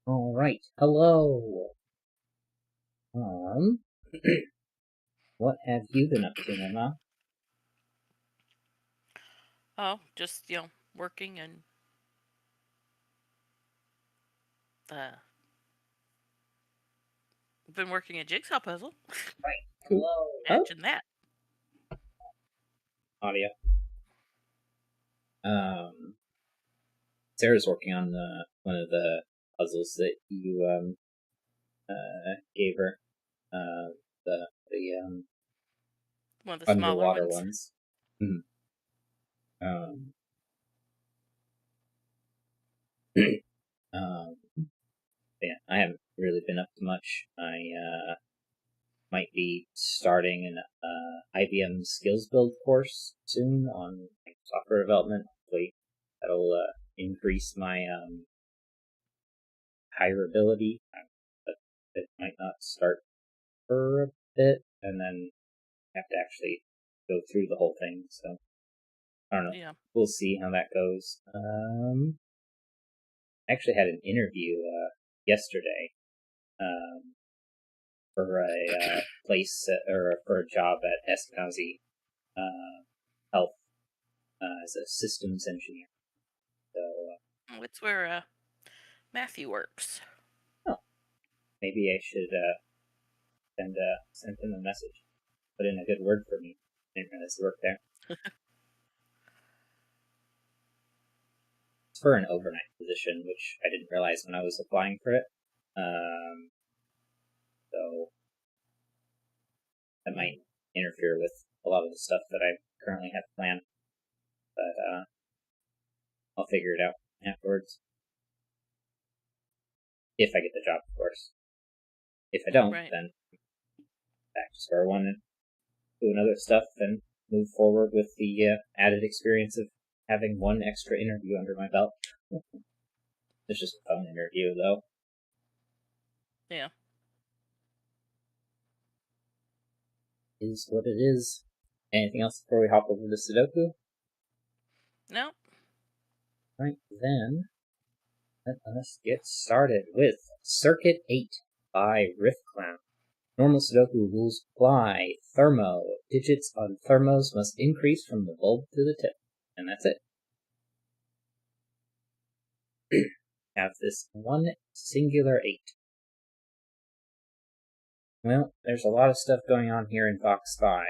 All right. Hello. Um, what have you been up to, Mama? Oh, just, working and uh been working a jigsaw puzzle. Right. Hello. Oh, Imagine that. audio. Um, Sarah's working on one of the puzzles that you gave her. The One of the smaller underwater ones. ones. Mhm. Um, um, yeah, I haven't really been up to much. I might be starting an IBM skills build course soon on software development. Hopefully, that'll increase my hireability. But it might not start for a bit, and then have to actually go through the whole thing. So I don't know. Yeah. We'll see how that goes. I actually had an interview yesterday um, for a place or for a job at Eskenazi Health as a systems engineer. So, It's where Matthew works. oh, maybe I should send him a message. Put in a good word for me. Didn't realize he worked there. It's for an overnight position, which I didn't realize when I was applying for it. Um, so that might interfere with a lot of the stuff that I currently have planned. But I'll figure it out afterwards. If I get the job, of course. If I don't, Right. then back to square one and doing other stuff and move forward with the added experience of having one extra interview under my belt. It's just a phone interview, though. Yeah. Is what it is. Anything else before we hop over to Sudoku? No. Right, then let us get started with Circuit 8 by Riff Clown. Normal Sudoku rules apply. Thermo. Digits on thermos must increase from the bulb to the tip. And that's it. Have this one singular 8. Well, there's a lot of stuff going on here in box 5.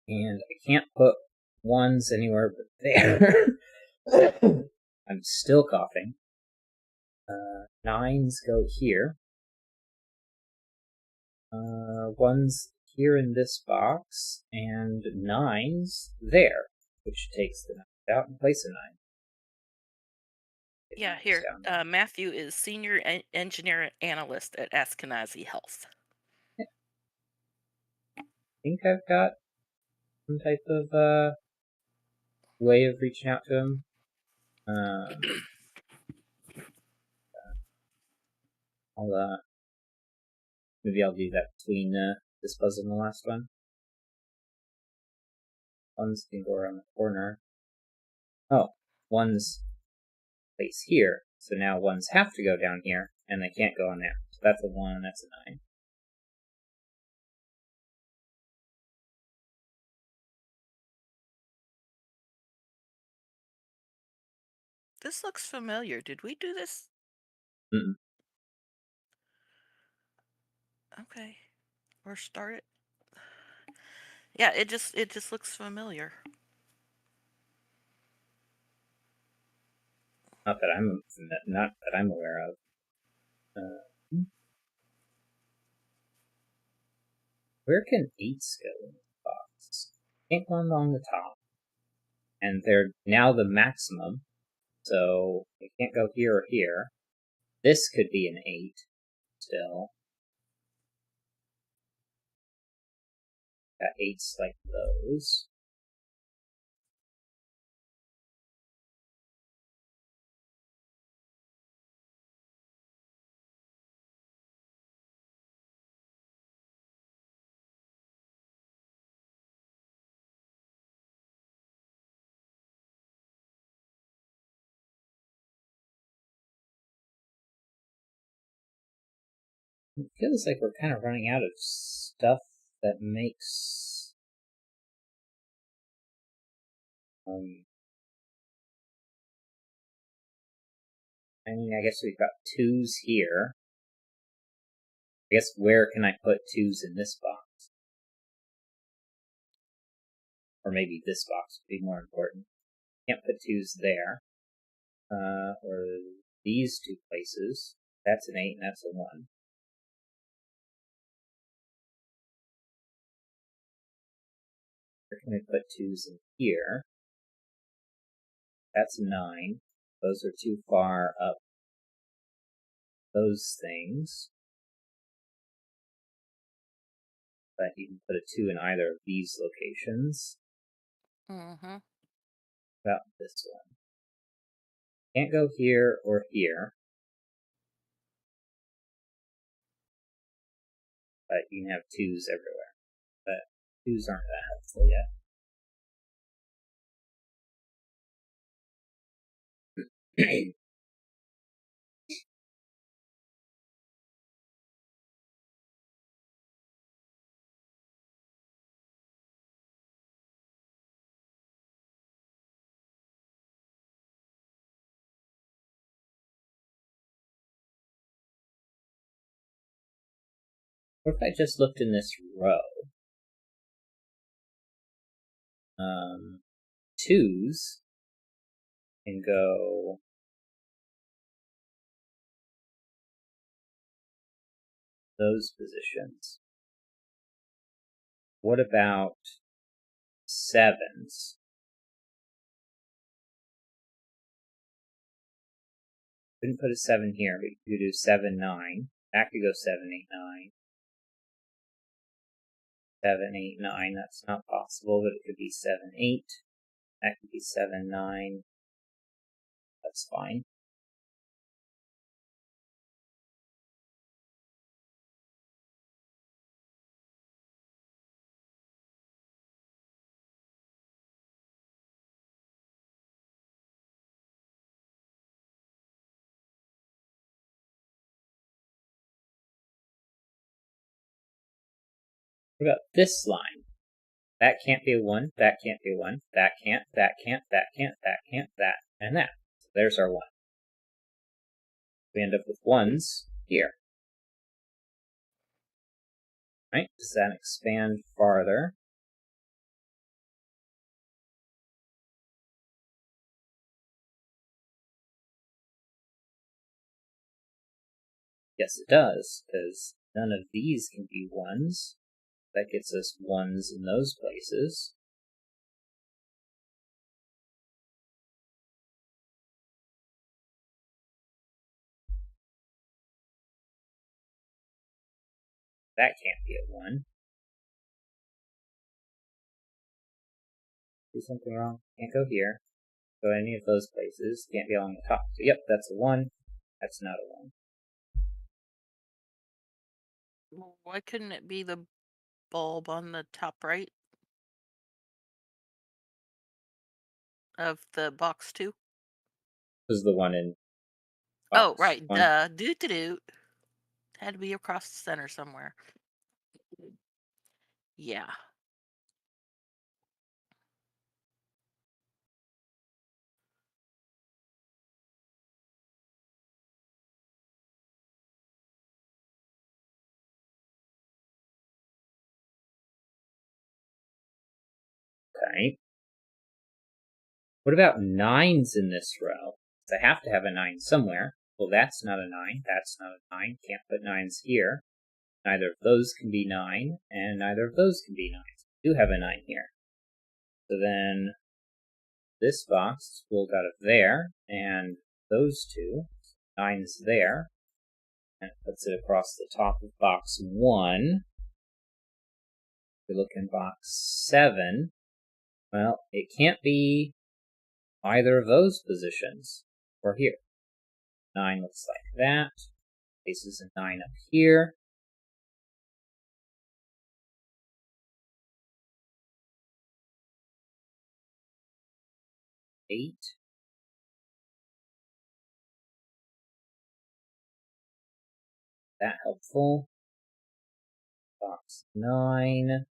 And I can't put ones anywhere but there. I'm still coughing. Nines go here. Ones here in this box, and nines there, which takes the nines out and place a nine. Get Yeah, nines here. down there. Matthew is senior engineer analyst at Askenazi Health. I think I've got some type of way of reaching out to him. I'll maybe I'll do that between this puzzle and the last one. Ones can go around the corner. Oh, ones place here. So now ones have to go down here, and they can't go in there. So that's a 1, that's a 9. This looks familiar. Did we do this? Mm-mm. Okay. Or start it? Yeah, it just looks familiar. Not that I'm aware of. Uh, where can 8s go in this box? Can't go along the top. And they're now the maximum, so they can't go here or here. This could be an 8 still. Got 8s like those. It feels like we're kind of running out of stuff that makes I mean, I guess we've got 2s here. I guess where can I put 2s in this box? Or maybe this box would be more important. Can't put 2s there. Or these 2 places. That's an 8 and that's a 1. Where can we put 2s in here? That's a 9. Those are too far up those things. But you can put a 2 in either of these locations. Mm-hmm. About this one. Can't go here or here. But you can have 2s everywhere. But 2s aren't that helpful yet. What if I just looked in this row? 2s can go those positions. What about 7s? Couldn't put a 7 here, but you could do 7, 9. That could go 7, 8, 9. 7, 8, 9. That's not possible, but it could be 7, 8. That could be 7, 9. That's fine. What about this line? That can't be a 1, that can't be a 1, that can't, that can't, that can't, that can't, that, and that. So there's our 1. We end up with 1s here. Right? Does that expand farther? Yes, it does, because none of these can be 1s. That gets us 1s in those places. That can't be a 1. Do something wrong. Can't go here. Go any of those places. Can't be along the top. So, yep, that's a 1. That's not a 1. Well, why couldn't it be the bulb on the top right of the box 2? This is the one in Oh, box right. 1. Duh. Doo-doo-doo. Had to be across the center somewhere. Yeah. Okay. What about 9s in this row? So I have to have a 9 somewhere. Well, that's not a 9. That's not a 9. Can't put 9s here. Neither of those can be 9, and neither of those can be 9s. We do have a 9 here. So then this box is pulled out of there, and those 2. 9's there. And it puts it across the top of box 1. We look in box 7. Well, it can't be either of those positions, or here. 9 looks like that. Places a 9 up here. 8. that helpful. Box 9.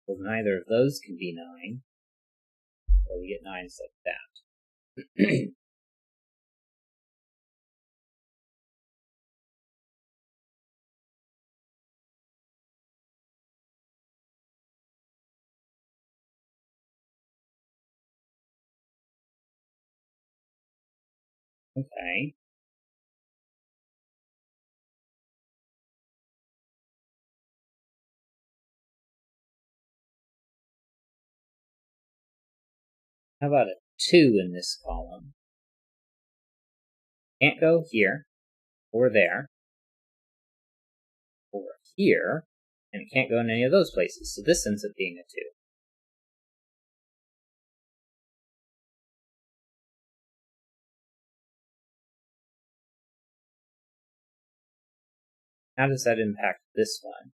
Well, neither of those can be 9. So we get 9s like that. Okay. How about a 2 in this column? Can't go here, or there, or here, and it can't go in any of those places, so this ends up being a 2. How does that impact this one?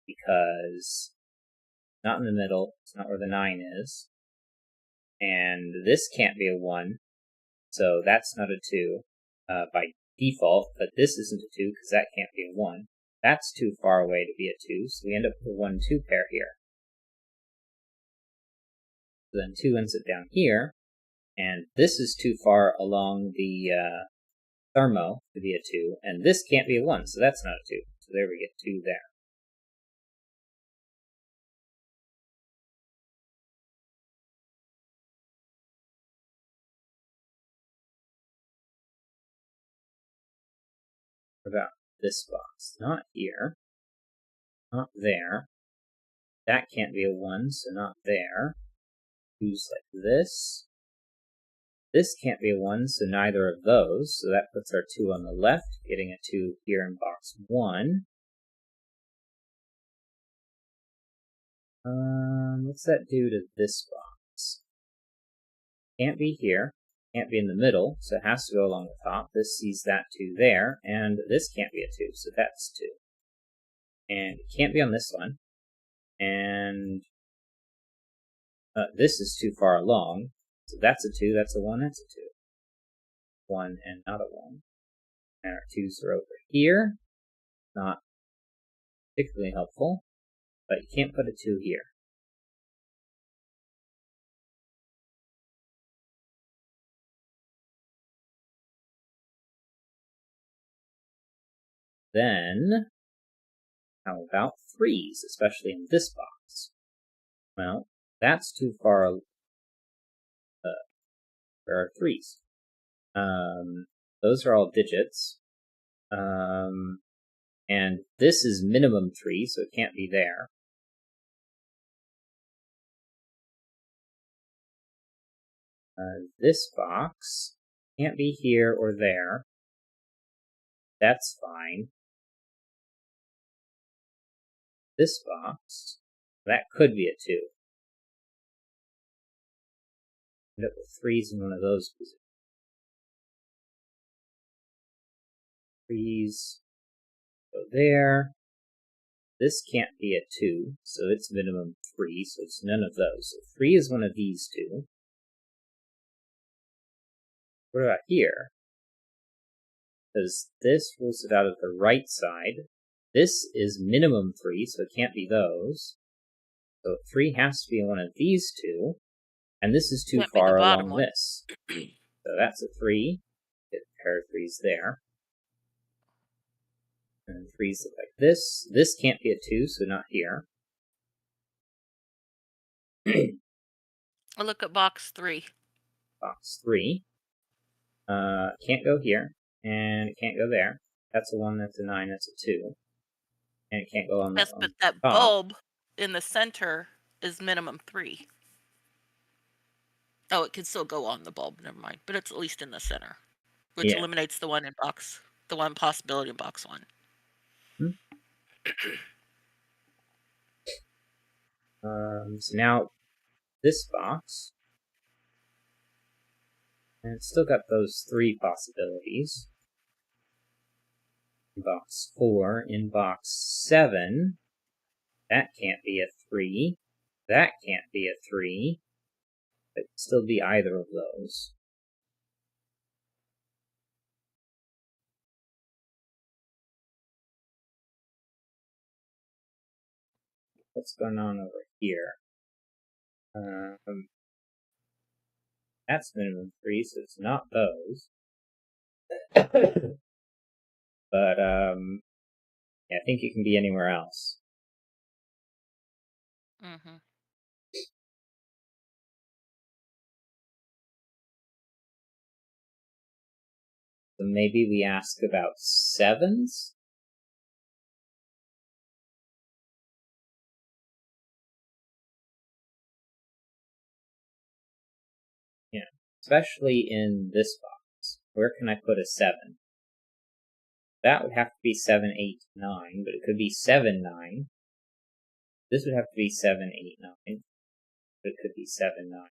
Because it's not in the middle, it's not where the 9 is, and this can't be a 1, so that's not a 2 by default, but this isn't a 2 because that can't be a 1. That's too far away to be a 2, so we end up with a 1-2 pair here. So then 2 ends up down here, and this is too far along the thermo to be a 2, and this can't be a 1, so that's not a 2. So there we get 2 there. What about this box? Not here. Not there. That can't be a 1, so not there. 2's like this. This can't be a 1, so neither of those. So that puts our 2 on the left, getting a 2 here in box 1. What's that do to this box? Can't be here. Can't be in the middle, so it has to go along the top. This sees that 2 there, and this can't be a 2, so that's 2. And it can't be on this one. And this is too far along, so that's a 2, that's a 1, that's a 2. 1 and not a 1. And our 2's are over here. Not particularly helpful, but you can't put a 2 here. Then, how about 3's, especially in this box? Well, that's too far. There are 3's. Those are all digits. And this is minimum 3, so it can't be there. This box can't be here or there. That's fine. This box, that could be a 2. End up with 3's in one of those positions. 3's go there. This can't be a 2, so it's minimum 3, so it's none of those. So 3 is one of these 2. What about here? Because this rules it out of the right side. This is minimum 3, so it can't be those. So 3 has to be one of these 2. And this is too far along this. So that's a 3. Get a pair of 3's there. And 3's look like this. This can't be a 2, so not here. I'll look at box 3. Box 3. Can't go here. And it can't go there. That's a 1, that's a 9, that's a 2. And it can't go on Yes, that but one. that bulb in the center is minimum 3. Oh, it can still go on the bulb, never mind. But it's at least in the center, which eliminates the one possibility in box 1. So now this box, and it's still got those 3 possibilities. In box 4, in box 7, that can't be a 3, that can't be a 3, it could still be either of those. what's going on over here? That's minimum 3, so it's not those. But, yeah, I think it can be anywhere else. Mm-hmm. So maybe we ask about 7s? Yeah, especially in this box. Where can I put a 7? That would have to be 7, 8, 9, but it could be 7, 9. This would have to be 7, 8, 9. But it could be 7, 9.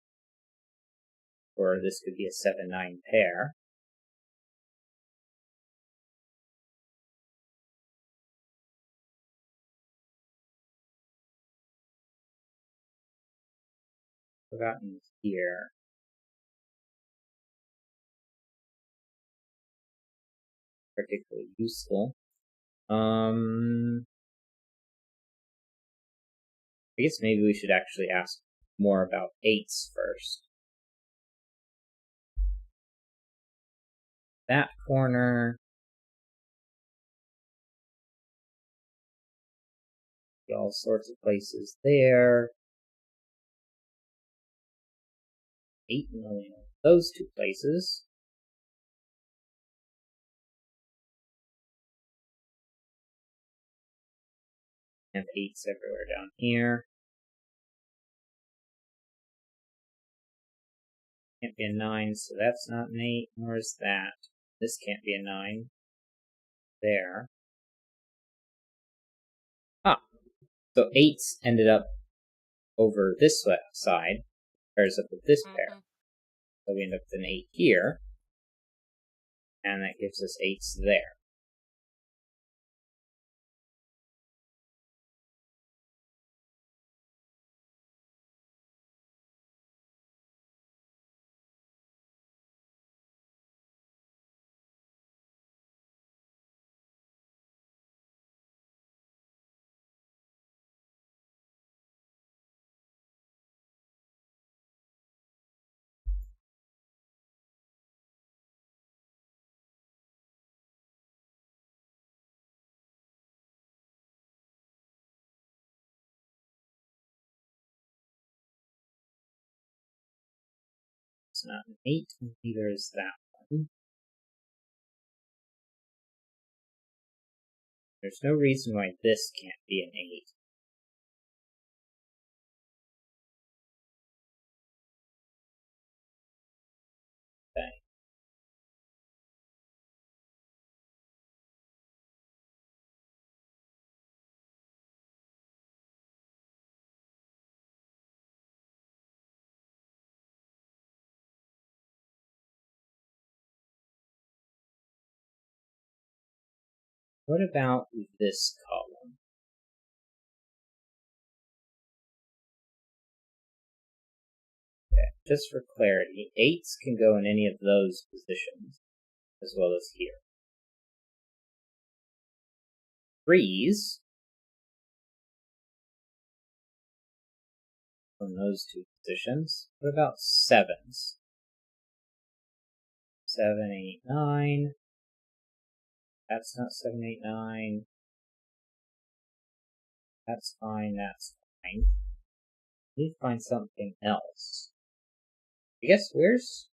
Or this could be a 7, 9 pair. Forgotten here. Particularly useful. I guess maybe we should actually ask more about 8s first. That corner. All sorts of places there. 8 million. Those 2 places. And 8s everywhere down here. Can't be a 9, so that's not an 8, nor is that. This can't be a 9. There. Ah, so 8s ended up over this side, pairs up with this pair. Mm-hmm. So we end up with an 8 here, and that gives us 8s there. It's not an 8, and neither is that one. There's no reason why this can't be an 8. Okay. What about this column? Okay, just for clarity, 8s can go in any of those positions, as well as here. 3s from those 2 positions. What about 7s? 7, 8, 9. That's not 7, 8, 9. That's fine, that's fine. I need to find something else. I guess where's...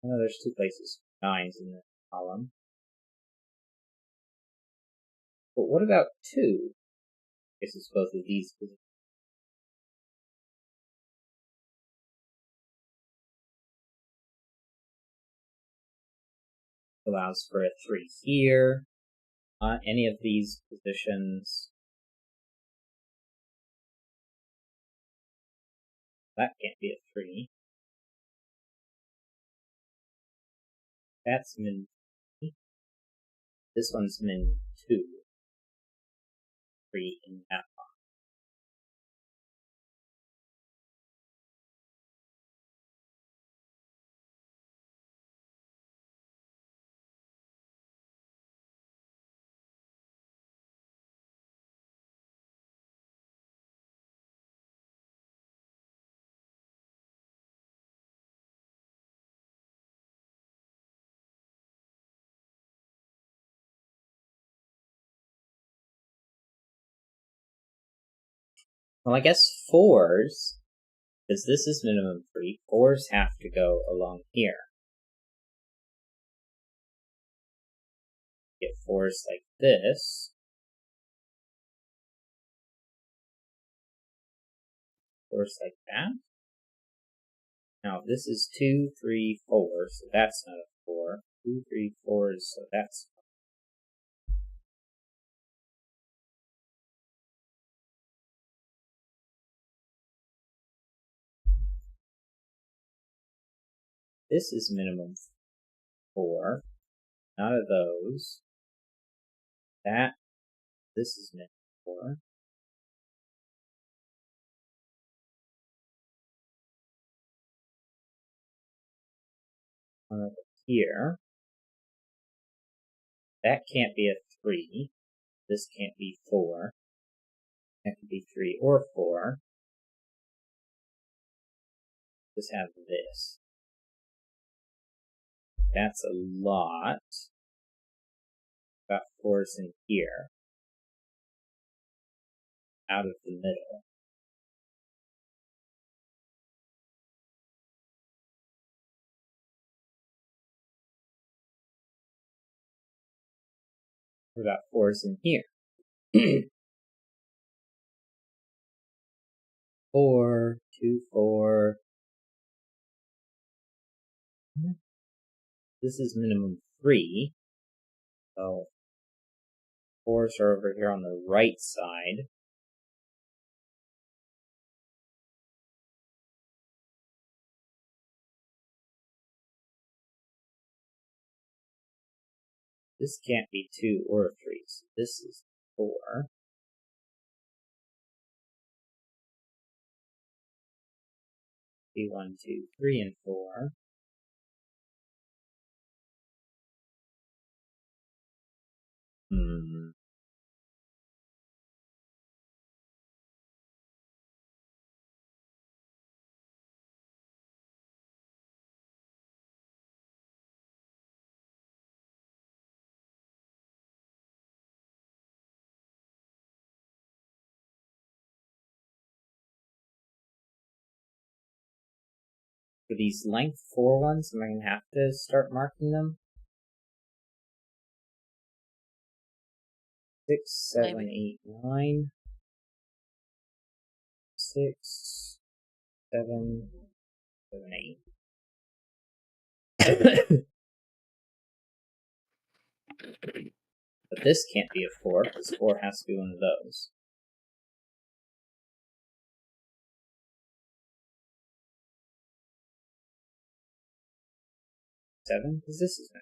Oh, there's 2 places. 9s in the column. But what about 2? I guess it's both of these positions. Allows for a 3 here. Any of these positions. That can't be a 3. That's min 3. This one's min 2. 3 in that Well, I guess 4s, because this is minimum 3, 4s have to go along here. Get 4s like this. 4s like that. Now, this is 2, 3, 4, so that's not a 4. 2, 3, 4s, so that's. This is minimum 4. None of those. This is minimum 4. One over here. That can't be a 3. This can't be 4. That could be 3 or 4. Just have this. That's a lot. Got 4s in here. Out of the middle. We got 4s in here. 4, 2, 4. This is minimum 3. So 4s are over here on the right side. This can't be 2 or 3, so this is 4. Be 1, 2, 3, and 4. For these length 4 ones, am I going to have to start marking them? 6, 7, Maybe. 8, 9. 6, 7, 7, 8. But this can't be a 4, because 4 has to be one of those. 7, because this is it.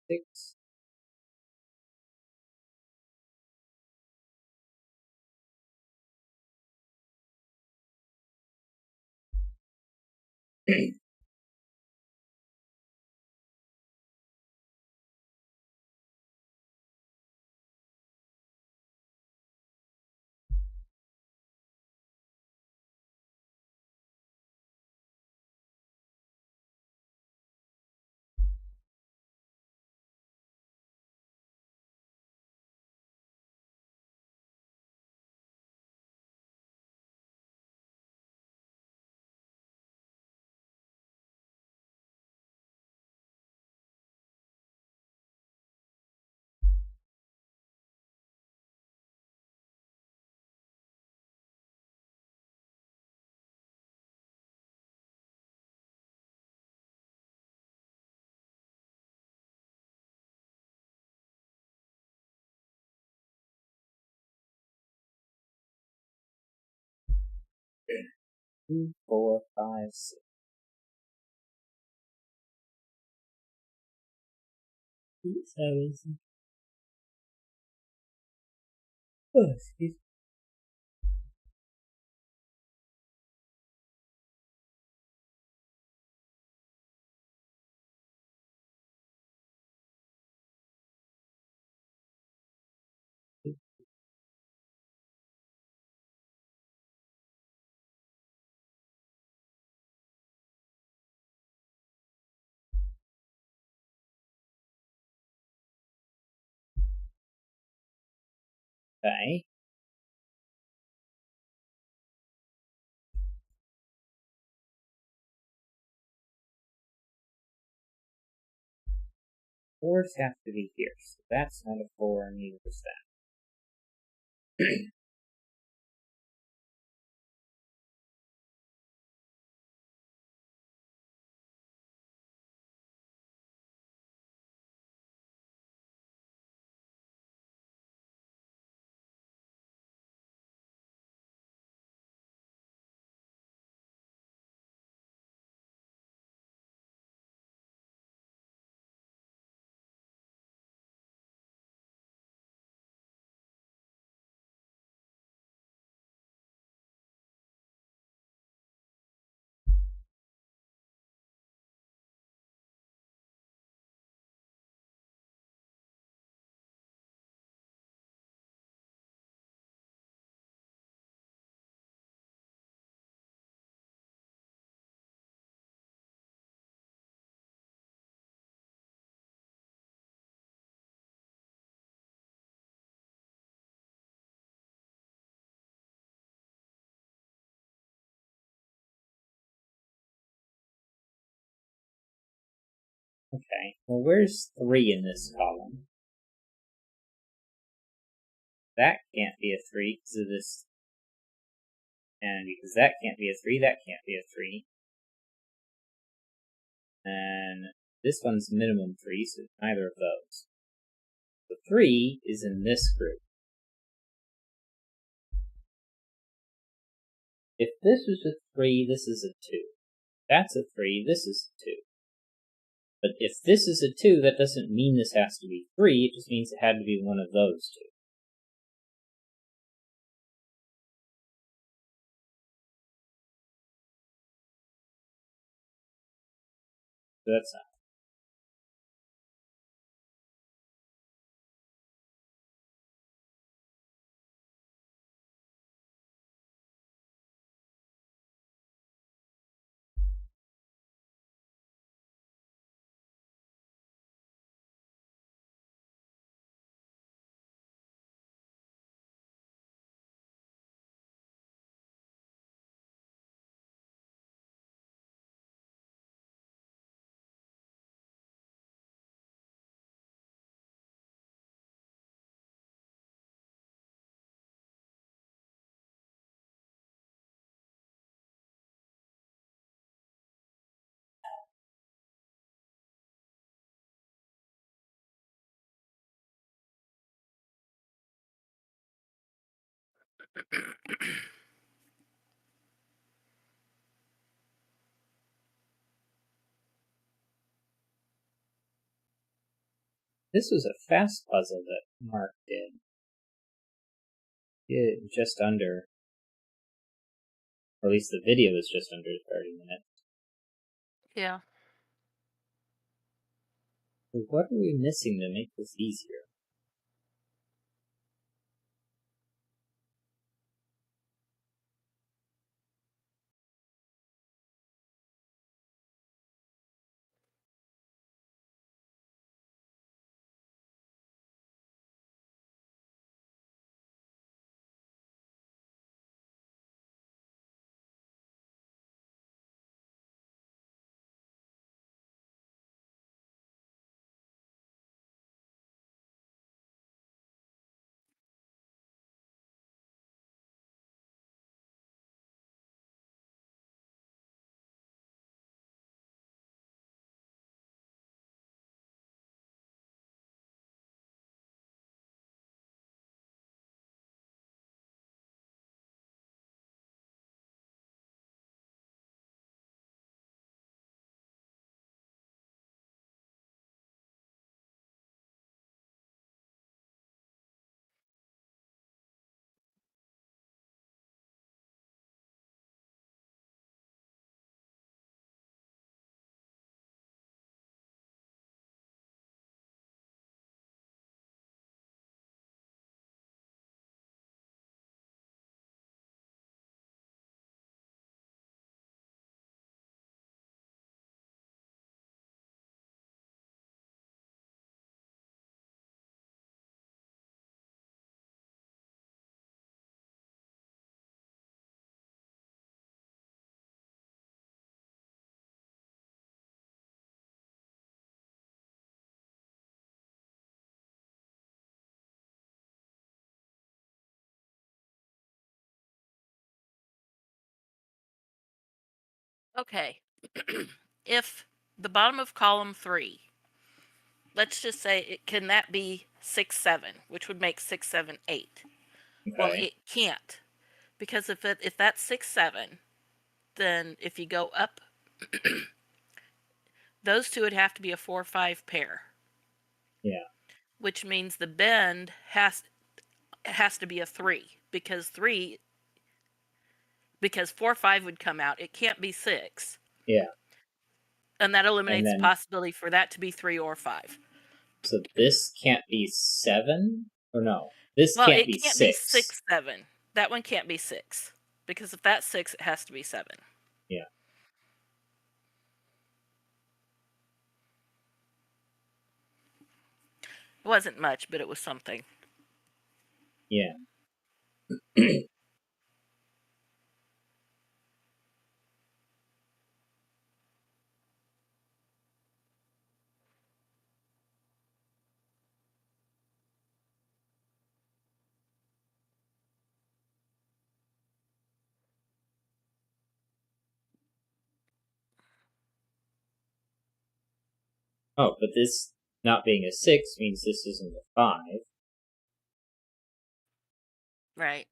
6. Two, 4, 5, 6. Oh, excuse 5. 4s have to be here, so that's not a 4, neither is that. Okay, well, where's 3 in this column? That can't be a 3 because of this. And because that can't be a 3, that can't be a 3. And this one's minimum 3, so neither of those. The 3 is in this group. If this is a 3, this is a 2. That's a 3, this is a 2. But if this is a 2, that doesn't mean this has to be 3, it just means it had to be one of those 2. So that's not. This was a fast puzzle that Mark did. Just under, or at least the video is just under 30 minutes. Yeah. So what are we missing to make this easier? Okay. If the bottom of column 3, let's just say can that be 6, 7, which would make 6, 7, 8. Well, Okay. it can't, because if that's 6, 7, then if you go up, those two would have to be a 4, 5 pair. Yeah. Which means the bend has to be a 3, because 4, 5 would come out. It can't be 6. Yeah. And that And eliminates the then, possibility for that to be 3 or 5. so this can't be 7? Or no, this Well, can't it be can't be 6. 6, 7. That one can't be 6. Because if that's 6, it has to be 7. Yeah. It wasn't much, but it was something. Yeah. Oh, but this not being a 6 means this isn't a 5. Right.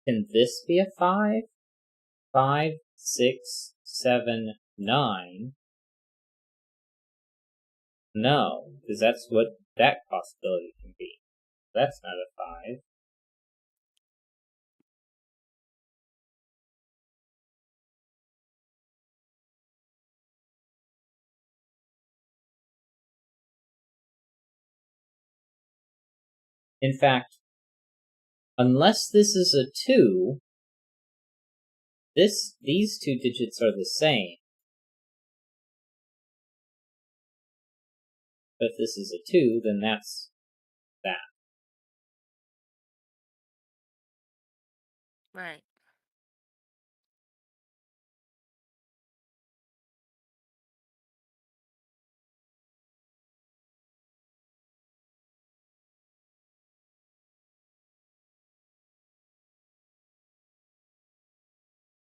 Can this be a 5? 5, 6, 7, 9. No, because that's what that possibility can be. That's not a 5. In fact, unless this is a 2, these two digits are the same. But if this is a 2, then that's that. Right.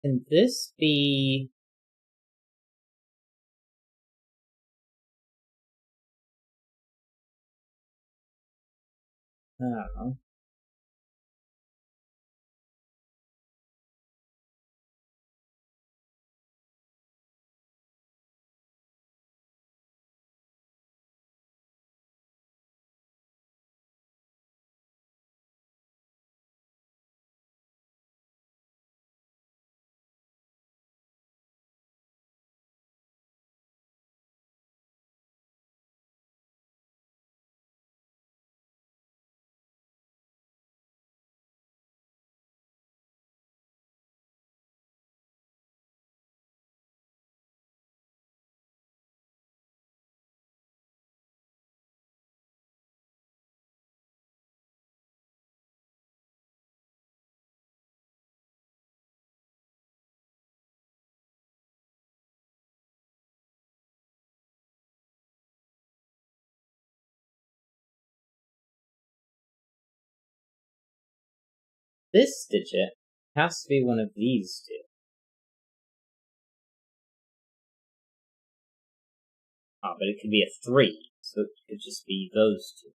Can this be... I don't know. This digit has to be one of these two. Oh, but it could be a 3, so it could just be those two.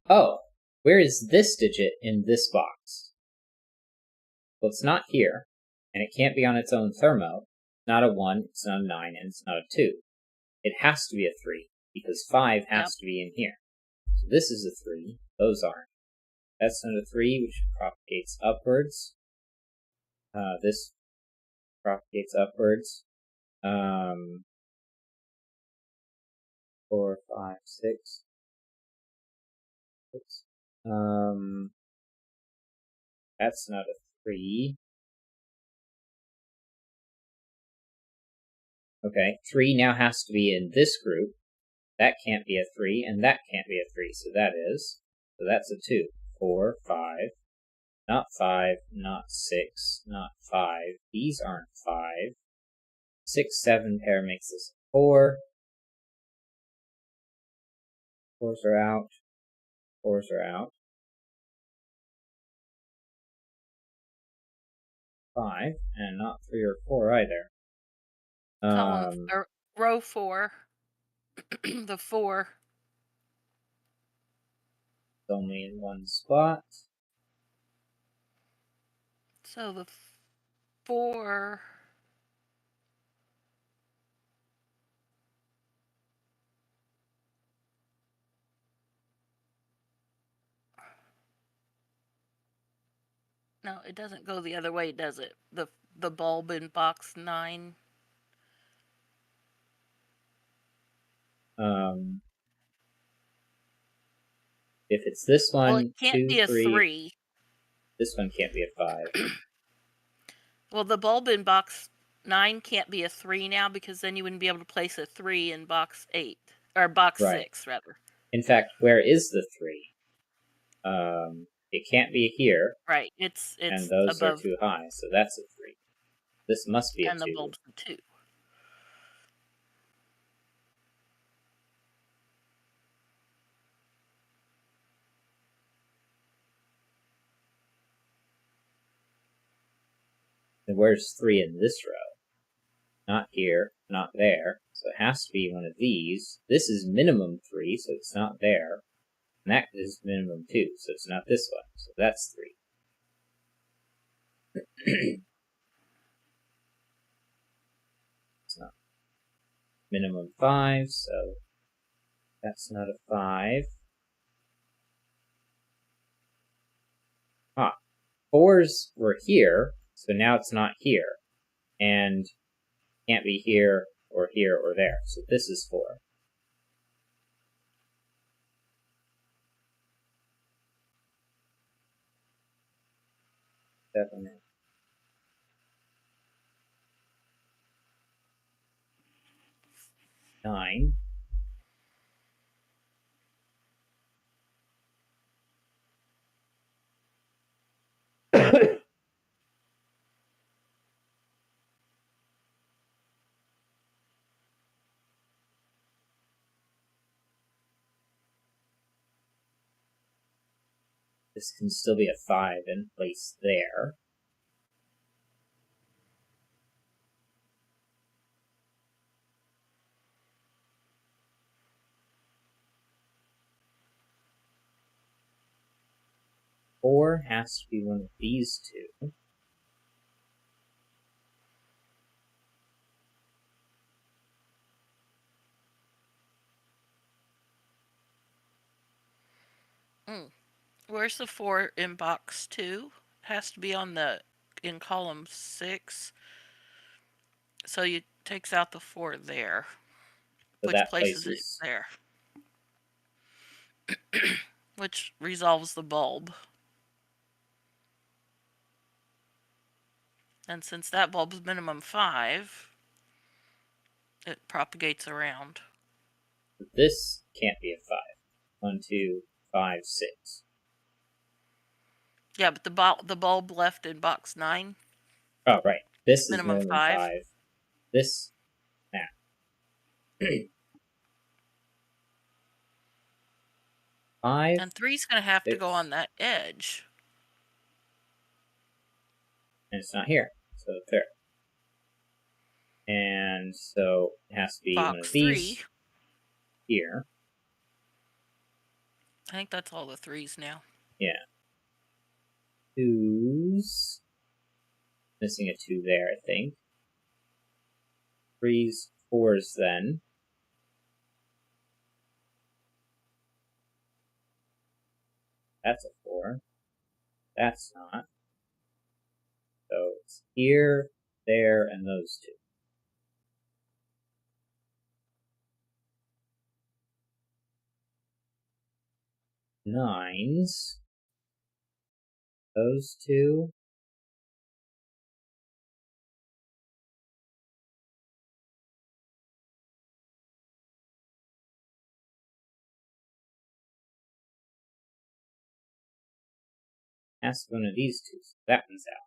Oh, where is this digit in this box? Well, it's not here, and it can't be on its own thermo. It's not a 1, it's not a 9, and it's not a 2. It has to be a 3, because 5 has to be in here. So this is a 3, those aren't. That's not a 3, which propagates upwards. This propagates upwards. 4, 5, 6. That's not a 3. Okay, 3 now has to be in this group. That can't be a 3, and that can't be a 3, so that is. So that's a 2. 4, 5. Not 5, not 6, not 5. These aren't 5. 6, 7 pair makes this 4. 4s are out. 4s are out. 5, and not 3 or 4 either. Column or row 4. The 4. It's only in one spot. So the 4. No, it doesn't go the other way, does it? The bulb in box 9. If it's this one, Well, it can't 2, be a 3. 3. This one can't be a 5. Well, the bulb in box 9 can't be a 3 now, because then you wouldn't be able to place a 3 in box 8. Or box Right. 6, rather. In fact, where is the 3? It can't be here. Right, it's and those above. are too high, so that's a 3. This must be a 2. And the bulb's a 2. And where's 3 in this row? Not here, not there, so it has to be one of these. This is minimum 3, so it's not there. And that is minimum 2, so it's not this one, so that's 3. It's not minimum 5, so that's not a 5. Ah, 4s were here, so now it's not here. And can't be here or there. So this is 4. Seven, 9. This can still be a 5 and place there. Four has to be one of these two. Where's the 4 in box 2? Has to be in column 6. So you takes out the 4 there, So which that places it there, which resolves the bulb. And since that bulb's minimum 5, it propagates around. This can't be a 5. 1, 2, 5, 6. Yeah, but the bulb left in box 9. Oh, right. This is Minimum minimum 5. 5. This, now. 5. And 3's going to have 6, to go on that edge. and it's not here. So there. And so it has to be one of Box these 3. here. I think that's all the 3's now. Yeah. 2's. Missing a 2 there, I think. 3's, 4's then. That's a 4. That's not. So it's here, there, and those 2. 9's. Those 2. Has to be one of these 2. So that one's out.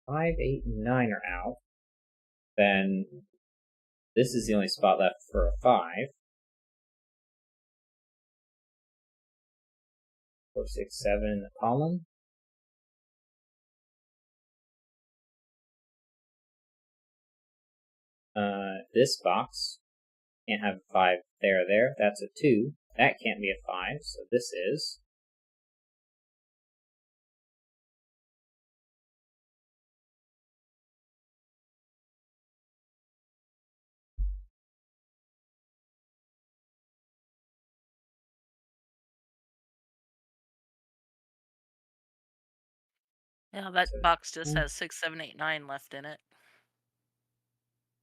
Five, 8, and 9 are out. Then this is the only spot left for a 5. 4, 6, 7 in the column. This box can't have a 5 there. That's a 2. That can't be a 5, so this is. Yeah, that So box just has 6, 7, 8, 9 left in it.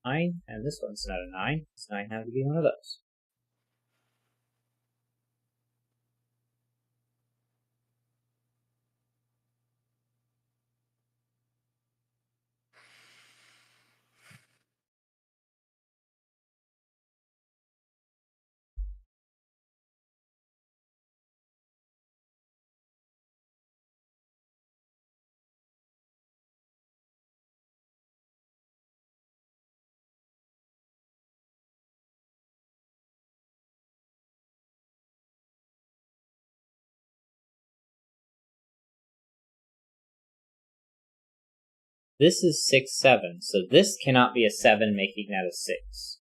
9, and this one's not a 9. This 9 has to be one of those. This is 6, 7, so this cannot be a 7, making that a 6.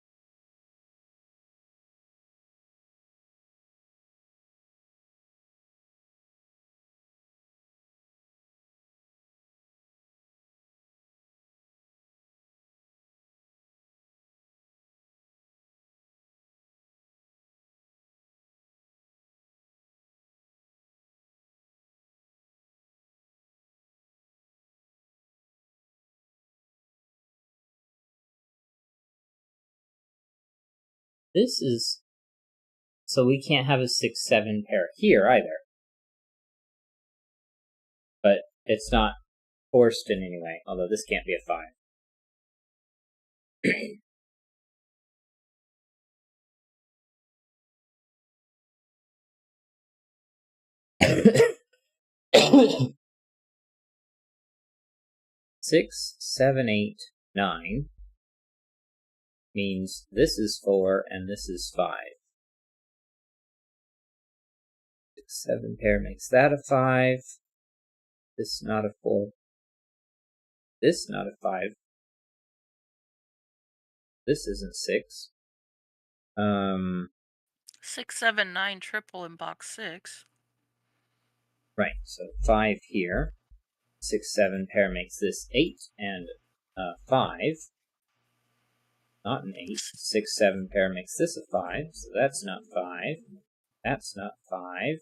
this is... So we can't have a 6-7 pair here either. But it's not forced in any way, although this can't be a 5. 6, 7, 8, 9 means this is 4 and this is 5. 6, 7 pair makes that a 5. This not a 4. This not a 5. This isn't 6. 6, 7, 9 triple in box 6. Right, so 5 here. 6, 7 pair makes this 8 and 5. Not an 8. 6, 7 pair makes this a 5, so that's not 5. That's not 5.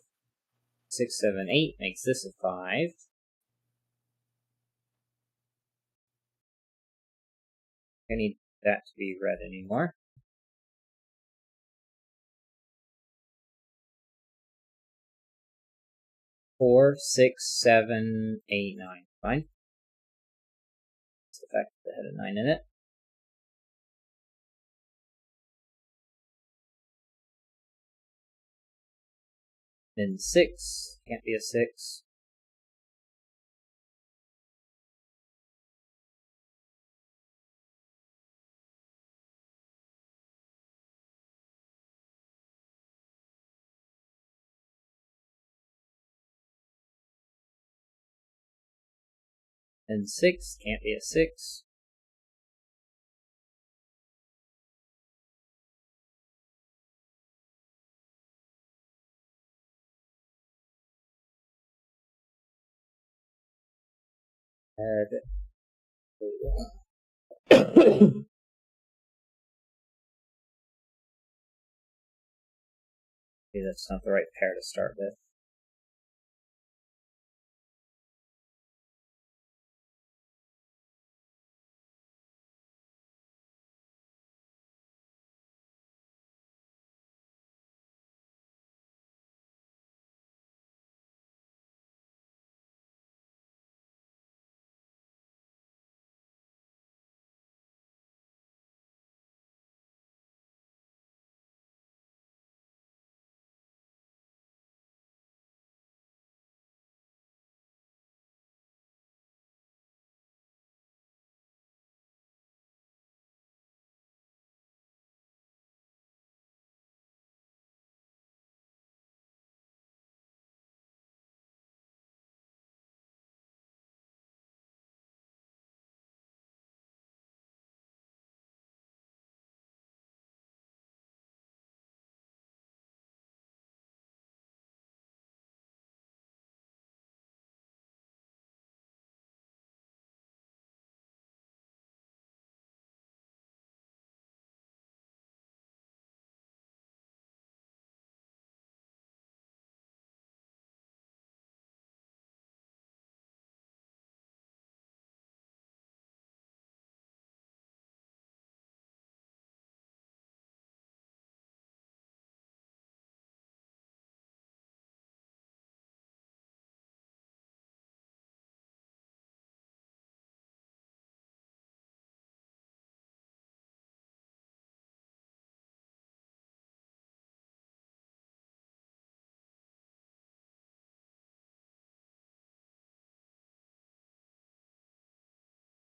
6, 7, 8 makes this a 5. I need that to be read anymore. 4, 6, 7, 8, 9. Fine. It's the fact that it had a 9 in it. Then 6 can't be a 6. And 6 can't be a 6. Okay, that's not the right pair to start with.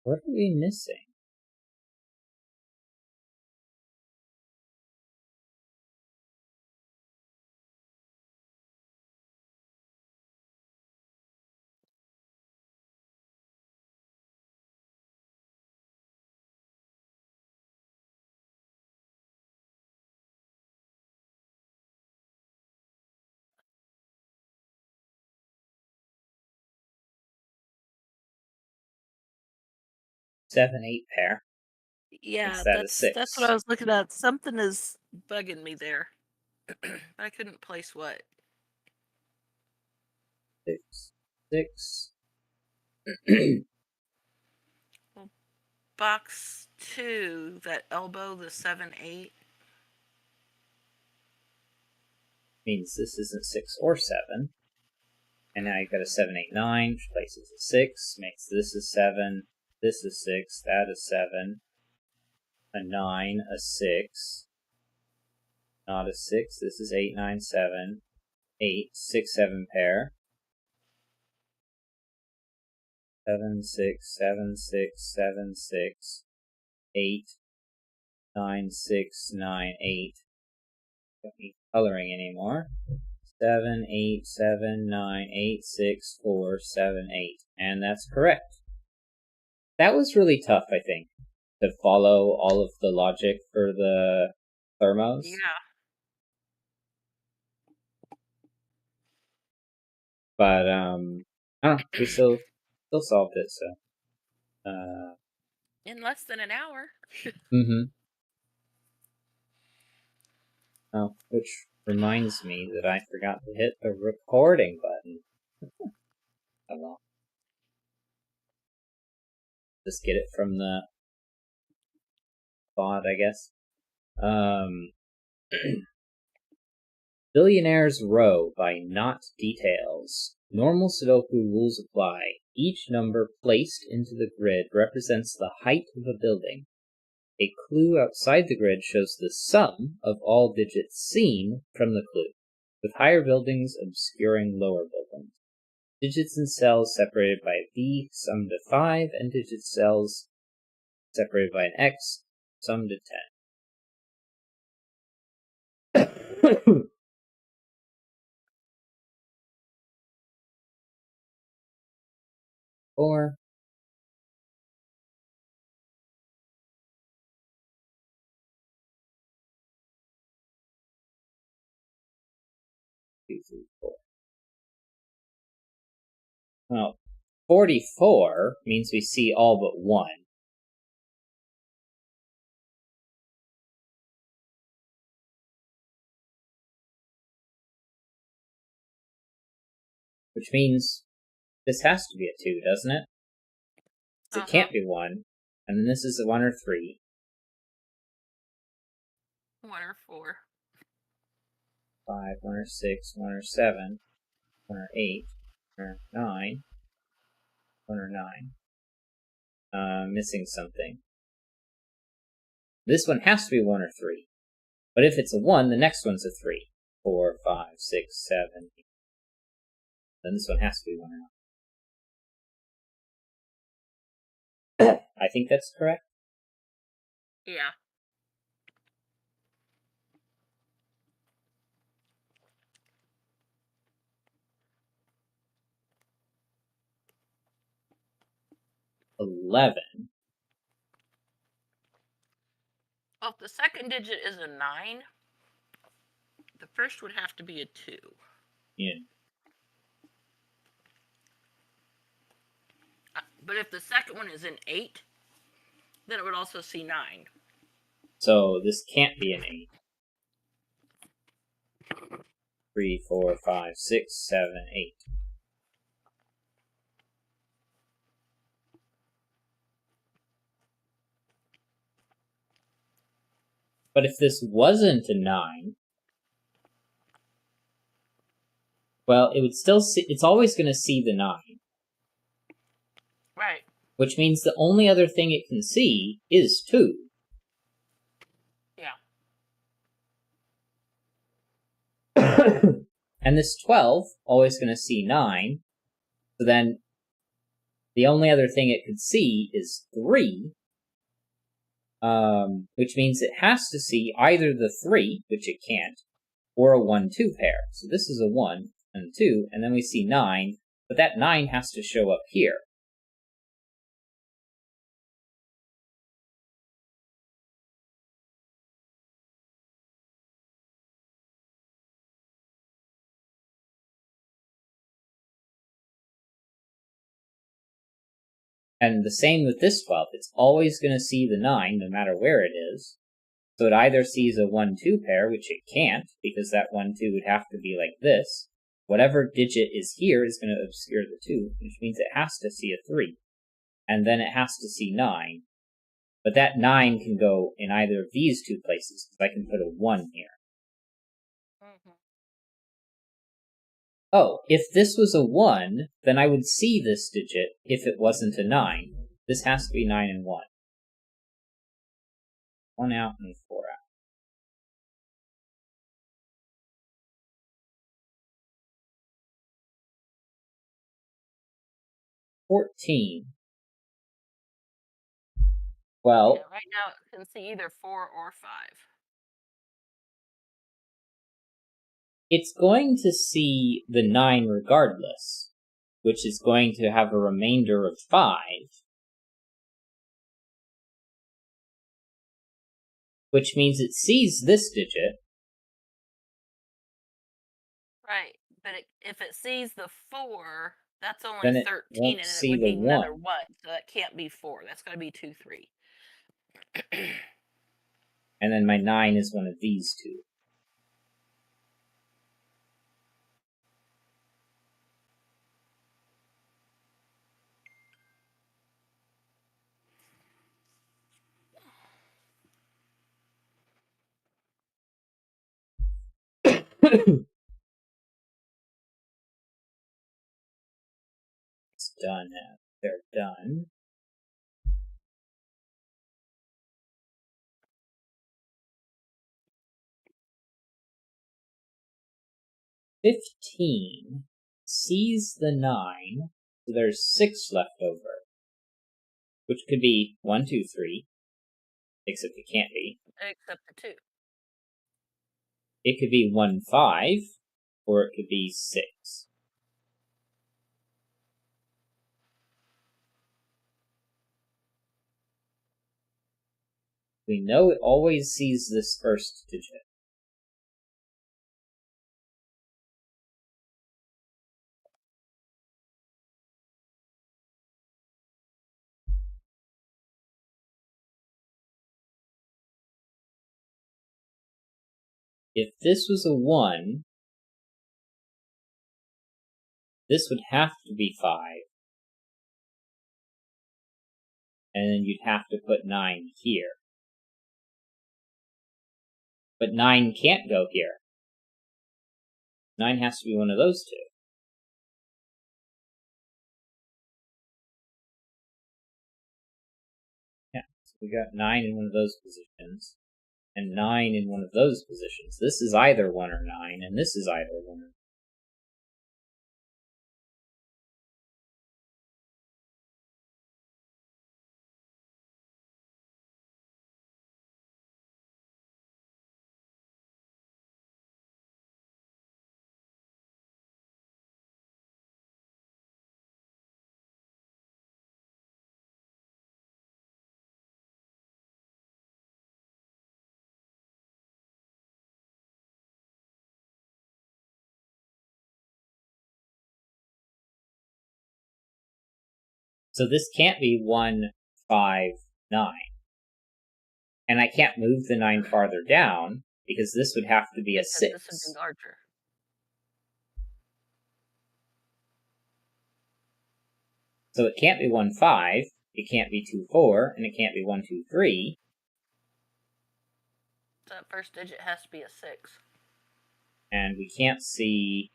What are we missing? Seven, 8 pair. Yeah, Makes that a that's what I 6. was looking at. Something is bugging me there. I couldn't place what. 6, 6. Well, box 2, that elbow, the 7, 8. means this isn't 6 or 7. And now you've got a 7, 8, 9, which places a 6, makes this a 7, this is 6, that is 7, a 9, a 6, not a 6, this is 8, 9, 7, 8, 6, 7 pair, 7, 6, 7, 6, 7, 6, 8, 9, 6, 9, 8. Don't need coloring anymore. 7, 8, 7, 9, 8, 6, 4, 7, 8. And that's correct. That was really tough, I think, to follow all of the logic for the thermos. Yeah. But, I don't know, we still solved it, so. In less than an hour. Mm-hmm. Oh, which reminds me that I forgot to hit the recording button. Oh well. Just get it from the thought, I guess. Billionaire's Row by Not Details. Normal Sudoku rules apply. Each number placed into the grid represents the height of a building. A clue outside the grid shows the sum of all digits seen from the clue, with higher buildings obscuring lower buildings. Digits and cells separated by a V sum to 5, and digit cells separated by an X sum to 10. 4. 2, 3, 4. Well, 44 means we see all but 1. Which means this has to be a 2, doesn't it? It can't be 1. And then this is a 1 or 3. 1 or 4. 5, 1 or 6, 1 or 7, 1 or 8, 1 or 9, 1 or 9. Missing something. This one has to be 1 or 3. But if it's a 1, the next one's a 3. 4, 5, 6, 7, 8. Then this one has to be 1 or 9. I think that's correct. Yeah. $11. Well, if the second digit is a 9, the first would have to be a 2. Yeah. But if the second one is an 8, then it would also see 9. So this can't be an 8. 3, 4, 5, 6, 7, 8. But if this wasn't a 9, well, it would still see, it's always going to see the 9. Right. Which means the only other thing it can see is 2. Yeah. And this 12, always going to see 9. So then the only other thing it could see is 3. Which means it has to see either the 3, which it can't, or a 1-2 pair. So this is a 1 and a 2, and then we see 9, but that 9 has to show up here. And the same with this 12. It's always going to see the 9, no matter where it is. So it either sees a 1-2 pair, which it can't, because that 1-2 would have to be like this. Whatever digit is here is going to obscure the 2, which means it has to see a 3. And then it has to see 9. But that 9 can go in either of these two places, because I can put a 1 here. Mm-hmm. Oh, if this was a 1, then I would see this digit if it wasn't a 9. This has to be 9 and 1. 1 out and 4 out. $14. Well, yeah, right now it can see either 4 or 5. it's going to see the 9 regardless, which is going to have a remainder of 5, which means it sees this digit. Right, but if it sees the 4, that's only Then it 13, won't and see it would the need another 1. 1, so that can't be 4. That's got to be 2, 3. And then my 9 is one of these two. It's done now. They're done. $15 sees the 9, so there's 6 left over, which could be 1, 2, 3, except it can't be. Except the 2. It could be 1, 5, or it could be 6. We know it always sees this first digit. If this was a 1, this would have to be 5. And then you'd have to put 9 here. But 9 can't go here. 9 has to be one of those two. Yeah, so we got 9 in one of those positions, and 9 in one of those positions. This is either 1 or 9, and this is either 1 or 9. So this can't be 1, 5, 9. And I can't move the 9 farther down, because this would have to be a Because 6. this would be larger. So it can't be 1, 5, it can't be 2, 4, and it can't be 1, 2, 3. So that first digit has to be a 6. And we can't see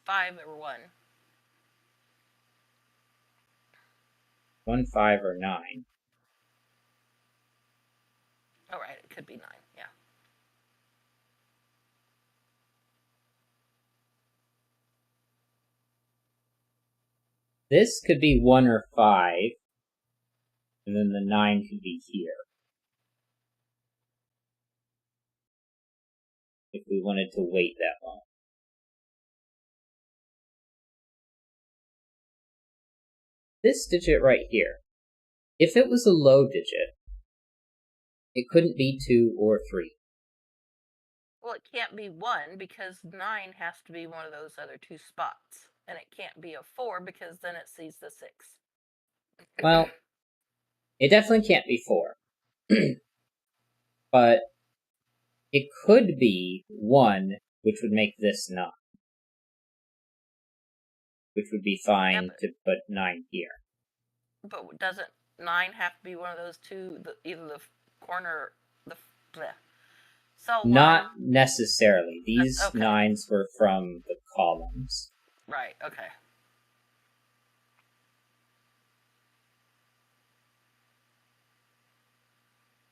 5 or 1. 1, 5, or 9. Oh, right, it could be 9, yeah. This could be 1 or 5, and then the 9 could be here. If we wanted to wait that long. This digit right here, if it was a low digit, it couldn't be 2 or 3. Well, it can't be 1 because 9 has to be one of those other 2 spots. And it can't be a 4 because then it sees the 6. Well, it definitely can't be 4. But it could be 1, which would make this 9. Which would be fine to put 9 here. But doesn't 9 have to be one of those 2, either the corner, the bleh. So Not 1. necessarily. These Okay. 9s were from the columns. Right, okay.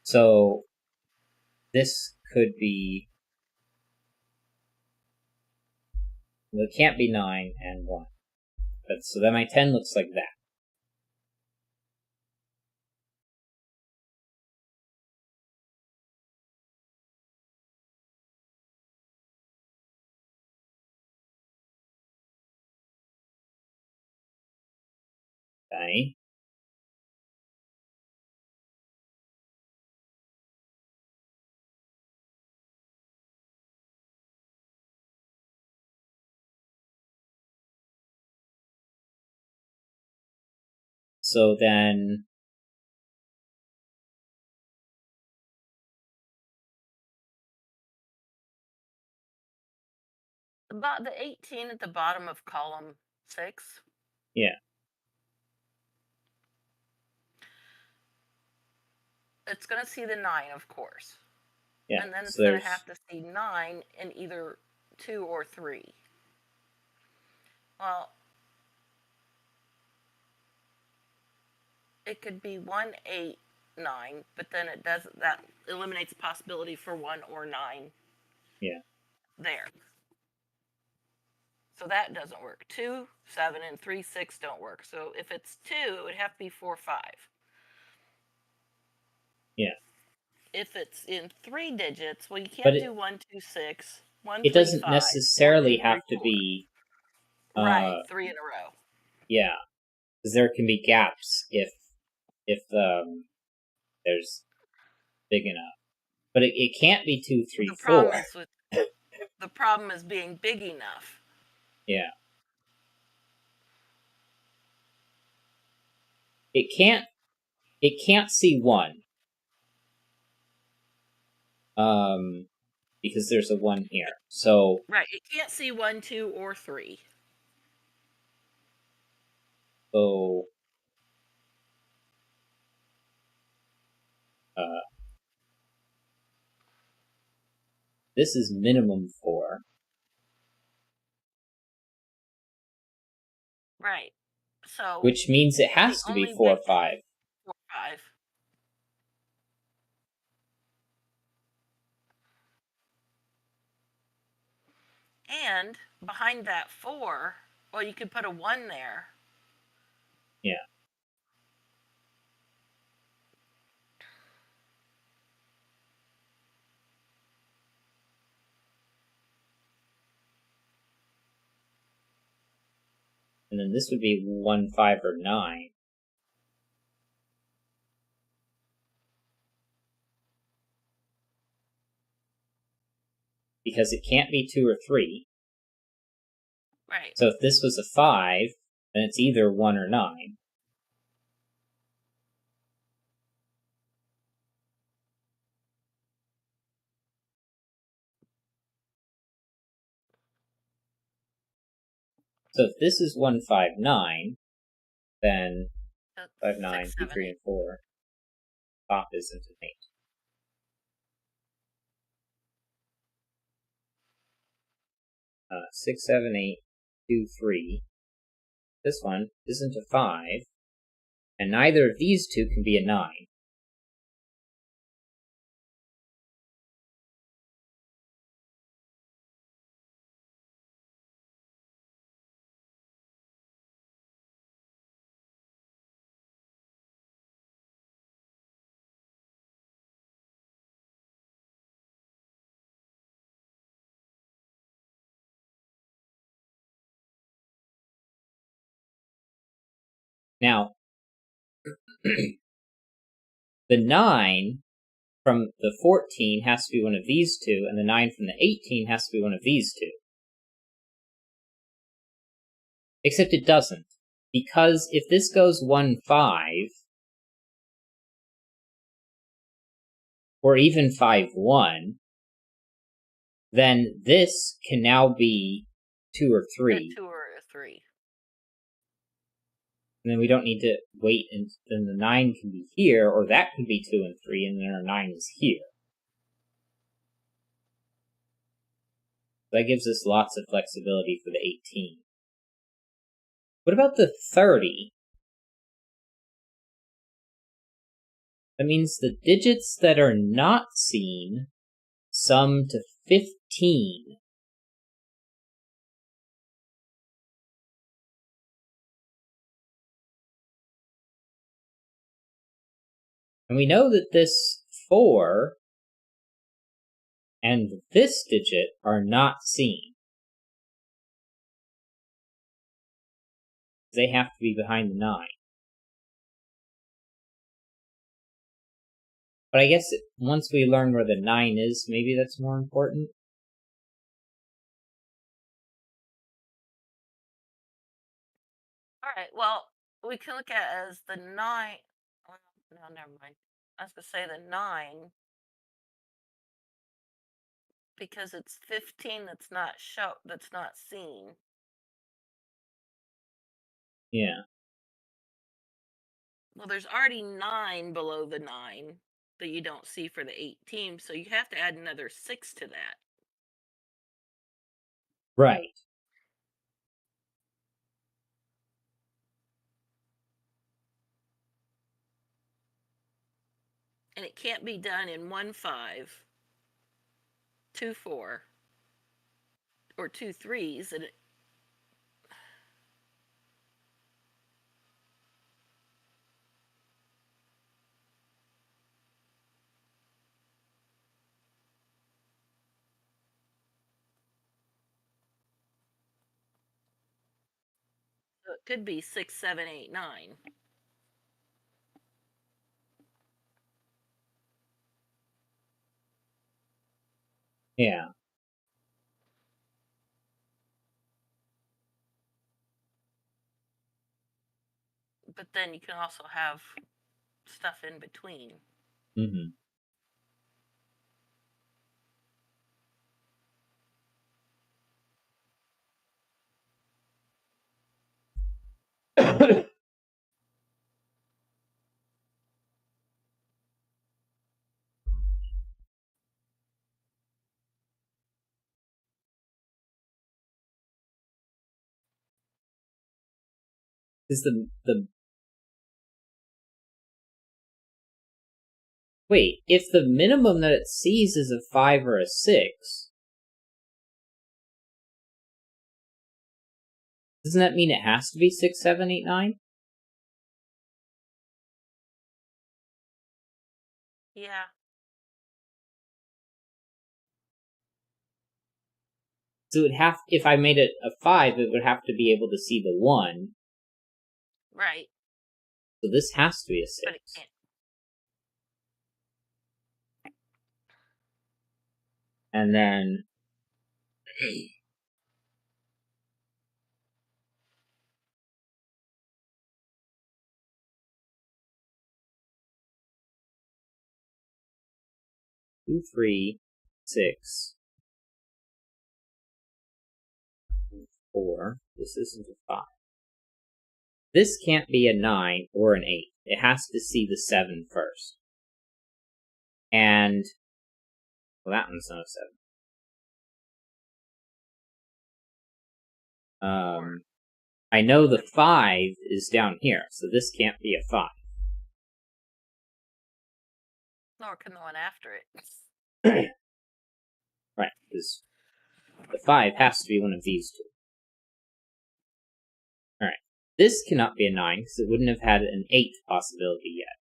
So this could be... Well, it can't be 9 and 1. But, so then my 10 looks like that. Okay. So then... About the 18 at the bottom of column 6. Yeah. It's going to see the 9, of course. Yeah. And then it's So going to there's... have to see 9 in either 2 or 3. Well, it could be 1, 8, 9, but then it does that eliminates the possibility for 1 or 9. Yeah. There. So that doesn't work. 2, 7, and 3, 6 don't work. So if it's 2, it would have to be 4, 5. Yeah. If it's in 3 digits, well, you can't But do 1, 2, 6, 1, it 3, doesn't 5, 1, 2, necessarily 3, have to 4. be... Right, 3 in a row. Yeah. Because there can be gaps if there's big enough. But it can't be 2, 3, The 4. problem is the problem is being big enough. Yeah. It can't see 1. Because there's a 1 here. So Right, it can't see 1, 2, or 3. so this is minimum 4. Right. So Which means it the has to be only 4, big 5. 4, 5. And behind that 4, well, you could put a 1 there. Yeah. And then this would be 1, 5, or 9. Because it can't be 2 or 3. Right. So if this was a 5, then it's either 1 or 9. So if this is 1, 5, 9, then 5, 9, 6, 2, 7, 3, 8. and 4. Top isn't an 8. 6, 7, 8, 2, 3. This one isn't a 5. And neither of these two can be a 9. Now, the 9 from the 14 has to be one of these two, and the 9 from the 18 has to be one of these two. Except it doesn't. Because if this goes 1, 5, or even 5, 1, then this can now be 2 or 3. 2 or 3. And then we don't need to wait, and then the 9 can be here, or that could be 2 and 3, and then our 9 is here. That gives us lots of flexibility for the 18. What about the 30? That means the digits that are not seen sum to 15. And we know that this 4 and this digit are not seen. They have to be behind the 9. But I guess once we learn where the 9 is, maybe that's more important. All right, well, we can look at it as the 9. Well, no, never mind. I was going to say the 9 because it's 15 that's not seen. Yeah. Well, there's already 9 below the 9 that you don't see for the 18, so you have to add another 6 to that. Right. And it can't be done in 1 5, 2 4, or 2 3s. And so it could be 6 7 8 9. Yeah. But then you can also have stuff in between. Mm-hmm. Is the wait, if the minimum that it sees is a 5 or a 6, doesn't that mean it has to be 6 7 8 9? Yeah. So it would have, if I made it a 5, it would have to be able to see the 1. Right. So this has to be a 6. But it can't. And then 2 3 6 4. This isn't a 5. This can't be a 9 or an 8. It has to see the 7 first. And well, that one's not a 7. I know the 5 is down here, so this can't be a 5. Nor can the one after it. Right, because the 5 has to be one of these two. Alright, this cannot be a 9 because it wouldn't have had an 8 possibility yet.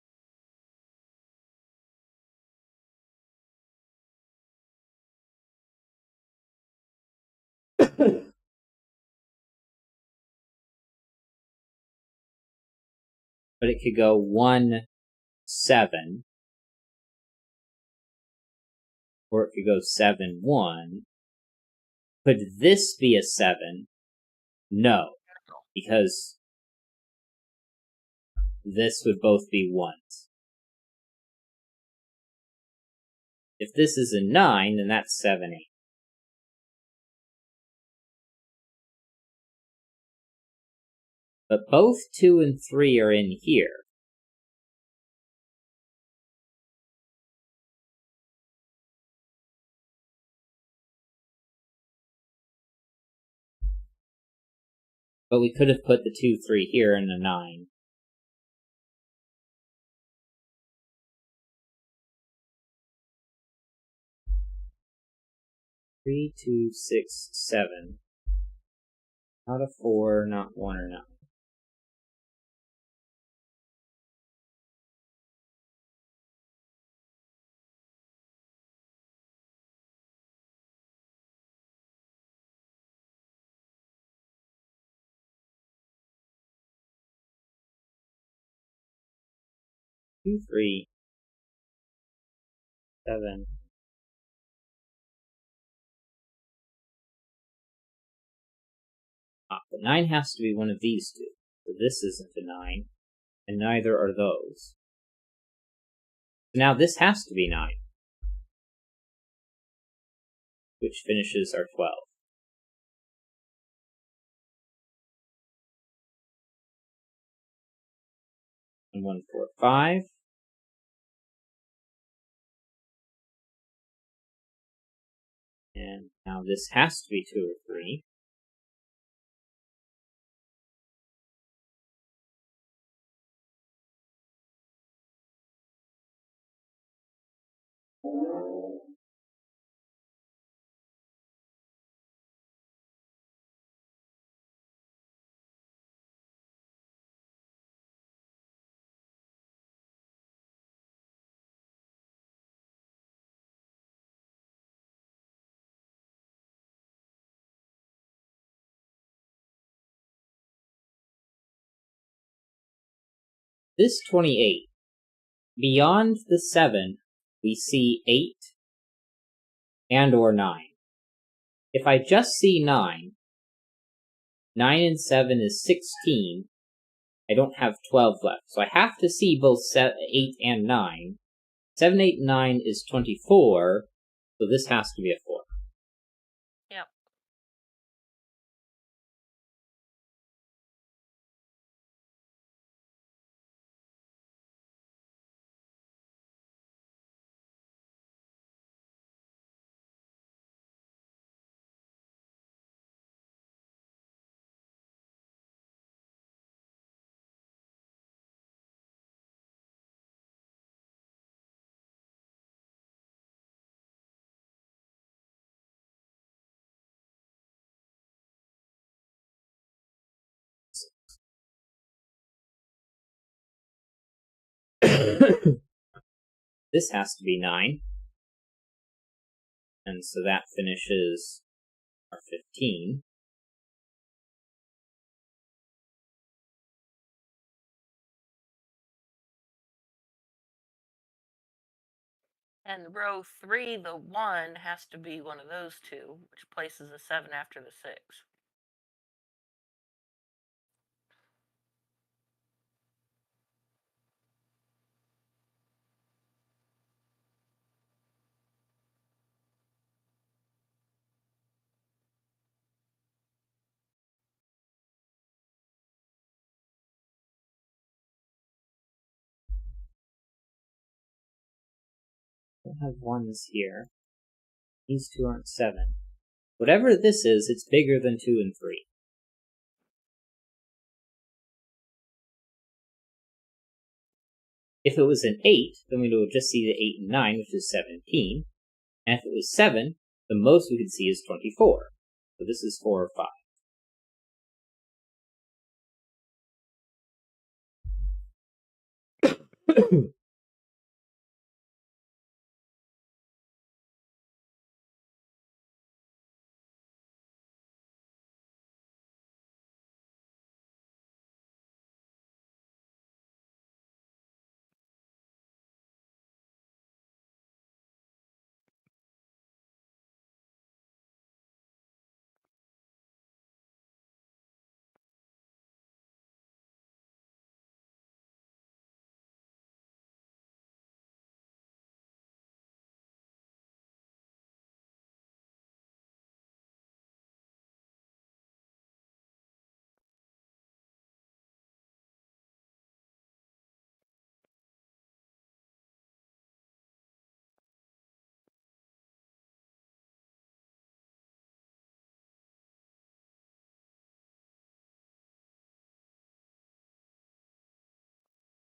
But it could go 1 7, or it could go 7 1. Could this be a 7? No, because this would both be 1s. If this is a 9, then that's 7 8. But both 2 and 3 are in here. But we could have put the 2, 3 here and a 9. Three, 2, 6, 7. Not a 4, not 1 or 9. Two, 3, 7. The 9 has to be one of these two. So this isn't a 9, and neither are those. So now this has to be 9, which finishes our 12. And 1, 4, 5. And now this has to be 2 or 3. This 28, beyond the 7, we see 8 and or 9. If I just see 9, 9 and 7 is 16. I don't have 12 left. So I have to see both 8 and 9. 7, 8, and 9 is 24. So this has to be a 4. Yep. This has to be 9. And so that finishes our 15. And row 3, the 1 has to be one of those two, which places the 7 after the 6. We'll have 1s here. These two aren't 7. Whatever this is, it's bigger than 2 and 3. If it was an 8, then we would just see the 8 and 9, which is 17. And if it was 7, the most we could see is 24. So this is 4 or 5.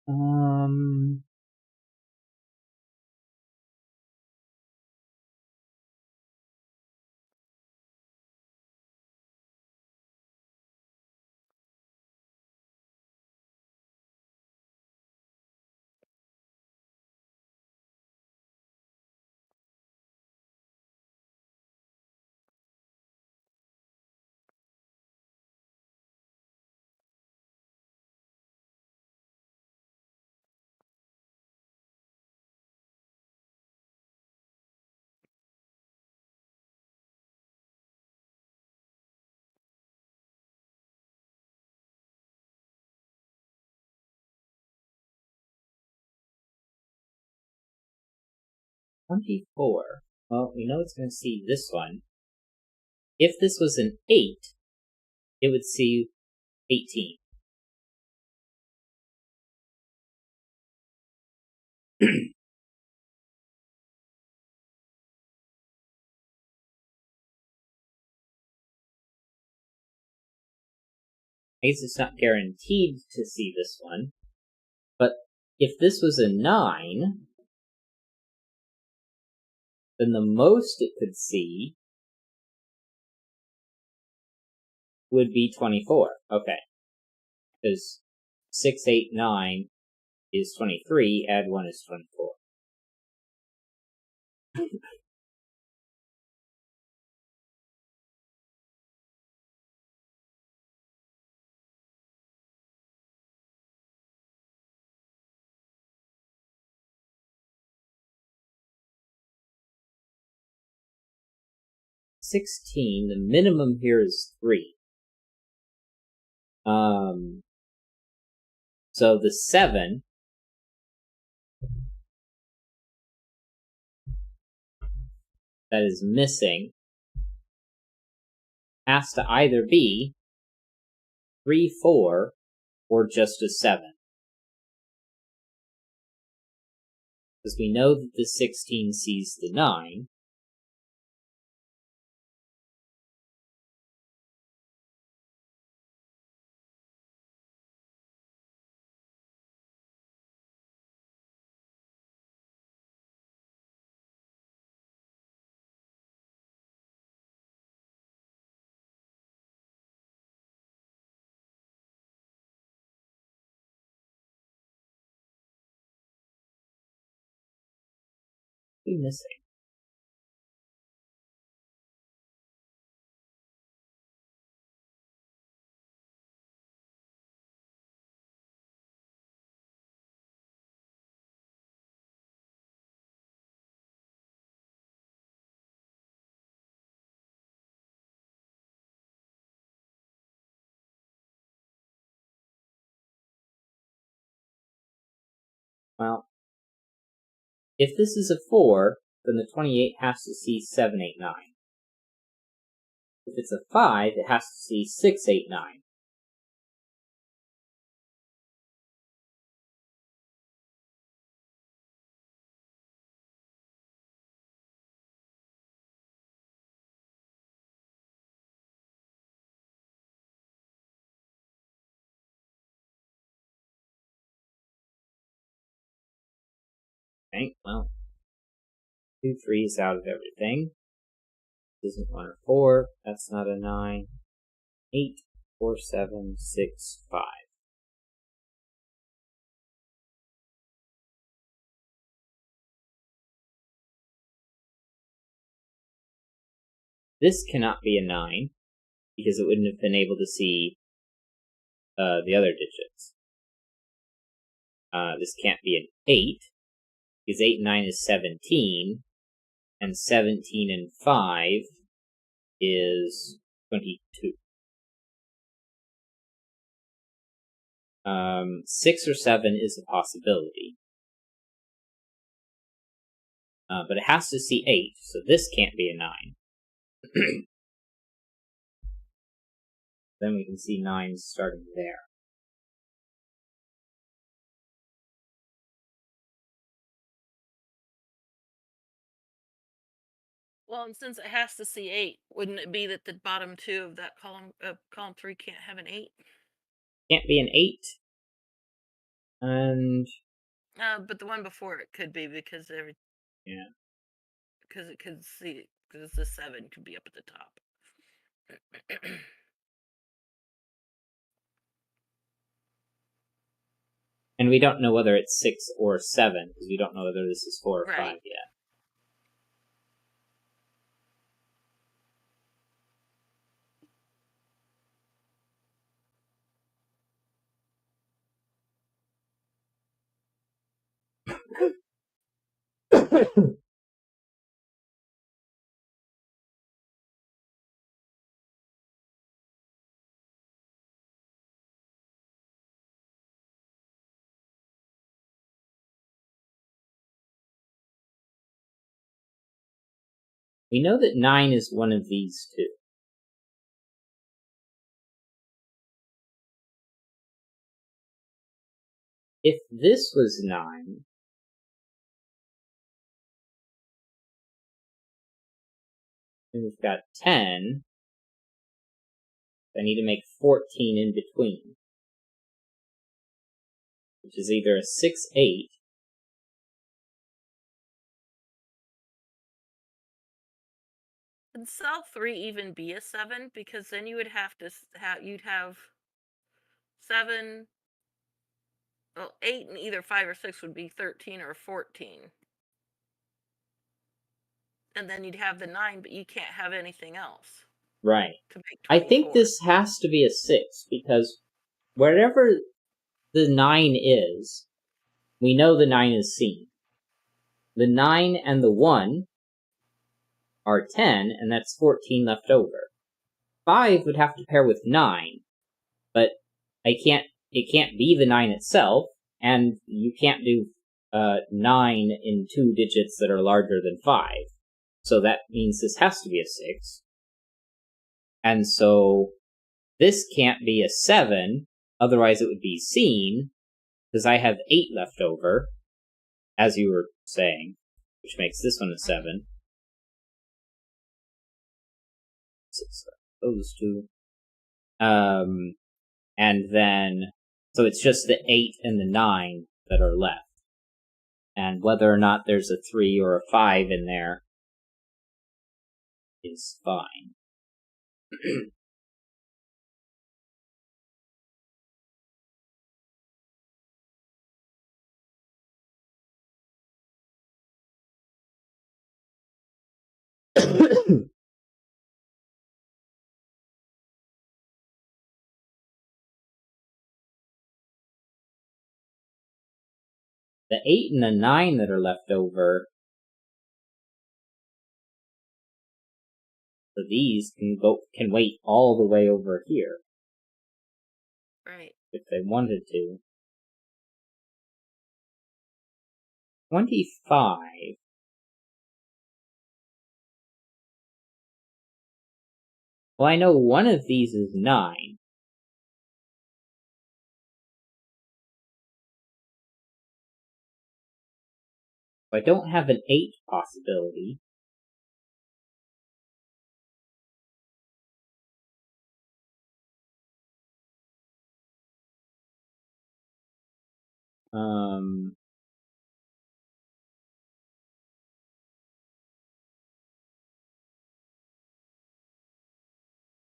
$24. Well, we know it's going to see this one. If this was an 8, it would see 18. I guess it's not guaranteed to see this one, but if this was a 9, then the most it could see would be 24. Okay. Because 6, 8, 9 is 23, add 1 is 24. $16, the minimum here is 3. So the 7 that is missing has to either be 3, 4, or just a 7. Because we know that the 16 sees the 9. What are we missing? Well, if this is a 4, then the 28 has to see 7, 8, 9. If it's a 5, it has to see 6, 8, 9. Okay, well, 2 3s out of everything. This isn't 1 or 4, that's not a 9. 8, 4, 7, 6, 5. This cannot be a 9, because it wouldn't have been able to see the other digits. This can't be an 8, because 8 and 9 is 17, and 17 and 5 is 22. 6 or 7 is a possibility. But it has to see 8, so this can't be a 9. Then we can see 9 starting there. Well, and since it has to see 8, wouldn't it be that the bottom 2 of that column 3 can't have an 8? Can't be an 8. And but the one before it could be because yeah. because it could see because the 7 could be up at the top. And we don't know whether it's 6 or 7, because we don't know whether this is 4 or 5 Right. yet. We know that 9 is one of these two. If this was 9, then we've got 10. I need to make 14 in between, which is either a 6, 8, Can cell 3 even be a 7? Because then you would have to you'd have 7. Well, 8 and either 5 or 6 would be 13 or 14. And then you'd have the 9, but you can't have anything else. Right. To make 24. I think this has to be a 6, because wherever the 9 is, we know the 9 is seen. The 9 and the 1 are 10, and that's 14 left over. 5 would have to pair with 9, but it can't be the 9 itself, and you can't do 9 in 2 digits that are larger than 5. So that means this has to be a 6. And so this can't be a 7, otherwise it would be seen, because I have 8 left over, as you were saying, which makes this one a 7. 6, those two. And then, so it's just the 8 and the 9 that are left. And whether or not there's a 3 or a 5 in there is fine. The 8 and the 9 that are left over, so these can wait all the way over here. Right. If they wanted to. 25. Well, I know one of these is 9. I don't have an 8 possibility.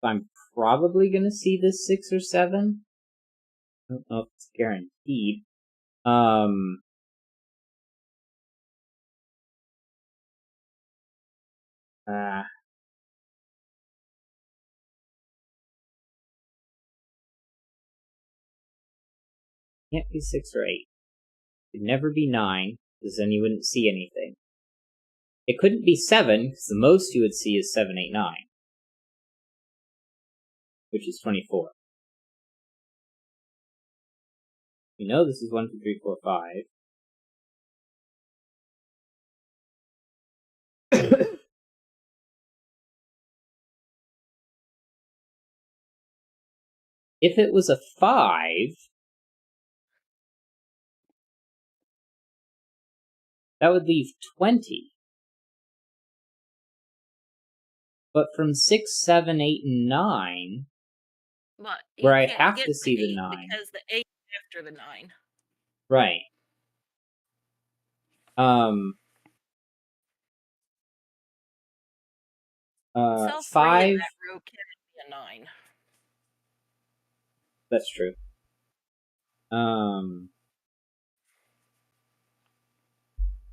I'm probably gonna see this 6 or 7. I don't know if it's guaranteed. Can't be 6 or 8. It could never be 9, because then you wouldn't see anything. It couldn't be 7, because the most you would see is 7, 8, 9. Which is 24. We know this is 1, 2, 3, 4, 5. If it was a 5, that would leave 20. But from 6, 7, 8, and 9, But where you I can't have get to see the 8 9. because the 8 is after the 9. Right. Cell 3 in 5. that row can't be a 9. That's true.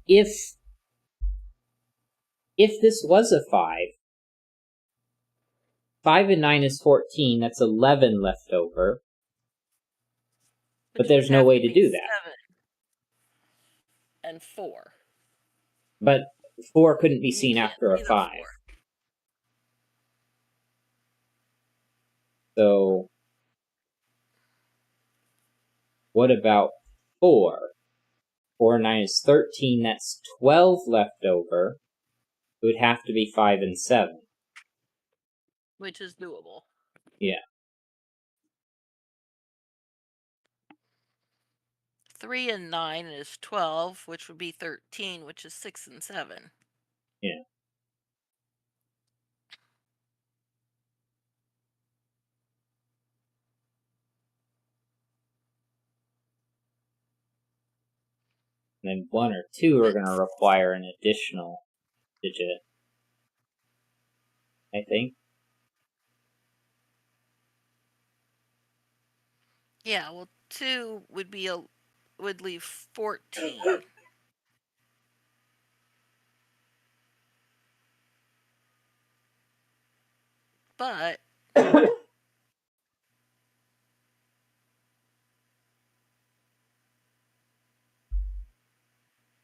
If this was a 5, 5 and 9 is 14. That's 11 left over. But Which would there's no have way to to be do that. 7 and 4. But 4 couldn't be You seen can't after a see the 5. 4. So, what about 4? 4 and 9 is 13. That's 12 left over. It would have to be 5 and 7. Which is doable. Yeah. 3 and 9 is 12, which would be 13, which is 6 and 7. Yeah. And then 1 or 2 are going to require an additional digit, I think. Yeah, well, 2 would leave 14. But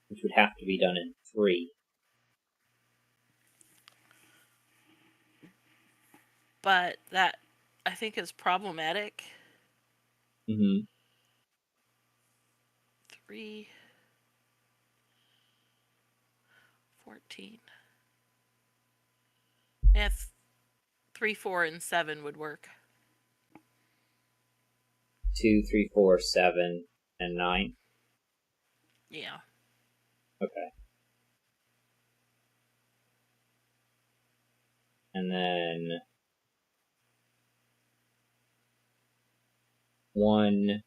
which would have to be done in 3. that I think is problematic. Mm-hmm. 3 14. Yeah, 3, 4, and 7 would work. 2, 3, 4, 7, and 9. Yeah. Okay. And then 1,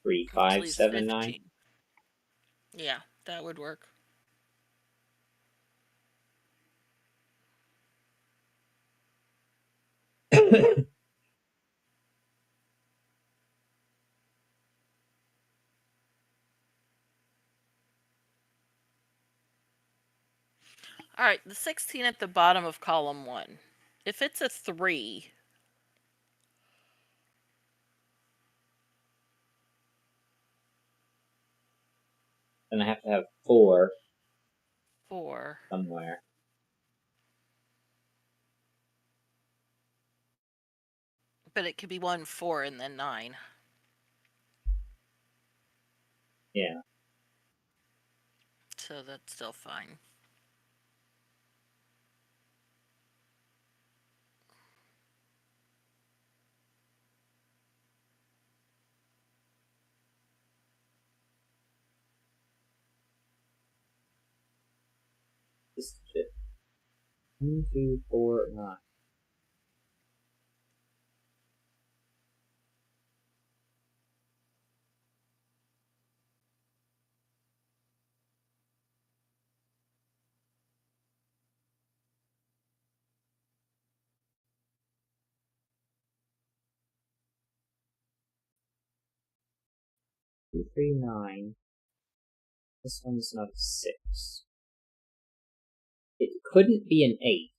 3, Which 5, leaves 7, 9. 15. Yeah, that would work. All right, the 16 at the bottom of column 1. If it's a 3, Then I have to have 4 4, somewhere. but it could be 1, 4, and then 9. Yeah. So that's still fine. This is it. 1, 2, 4, 9. Two, 3, 9. This one's not a 6. It couldn't be an 8,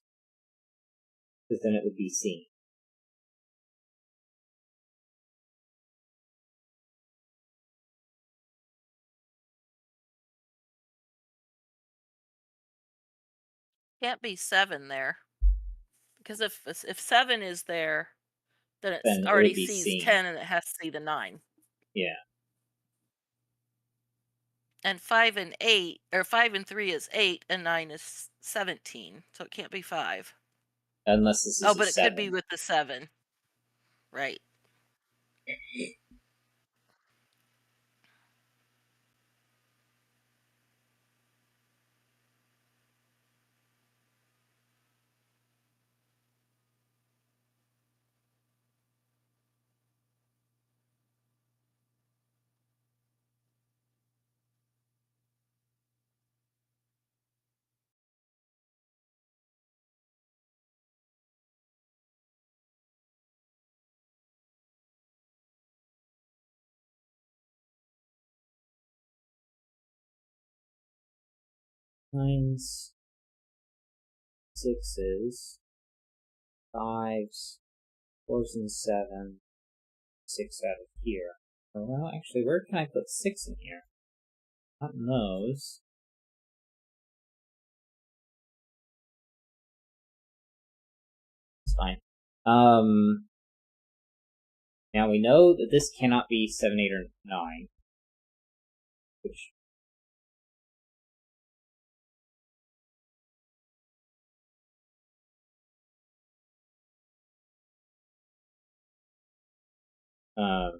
because then it would be seen. Can't be 7 there. Because if 7 is there, then it Then it already would be sees seen. 10 and it has to see the 9. Yeah. And 5 and 8, or 5 and 3 is 8, and 9 is 17. So it can't be 5. Unless this Oh, is a but it could 7. be with the 7. Right. 9s, 6s, 5s, 4s and 7, 6 out of here. Well, actually, where can I put 6 in here? Not in those. It's fine. Now we know that this cannot be 7, 8, or 9. Which...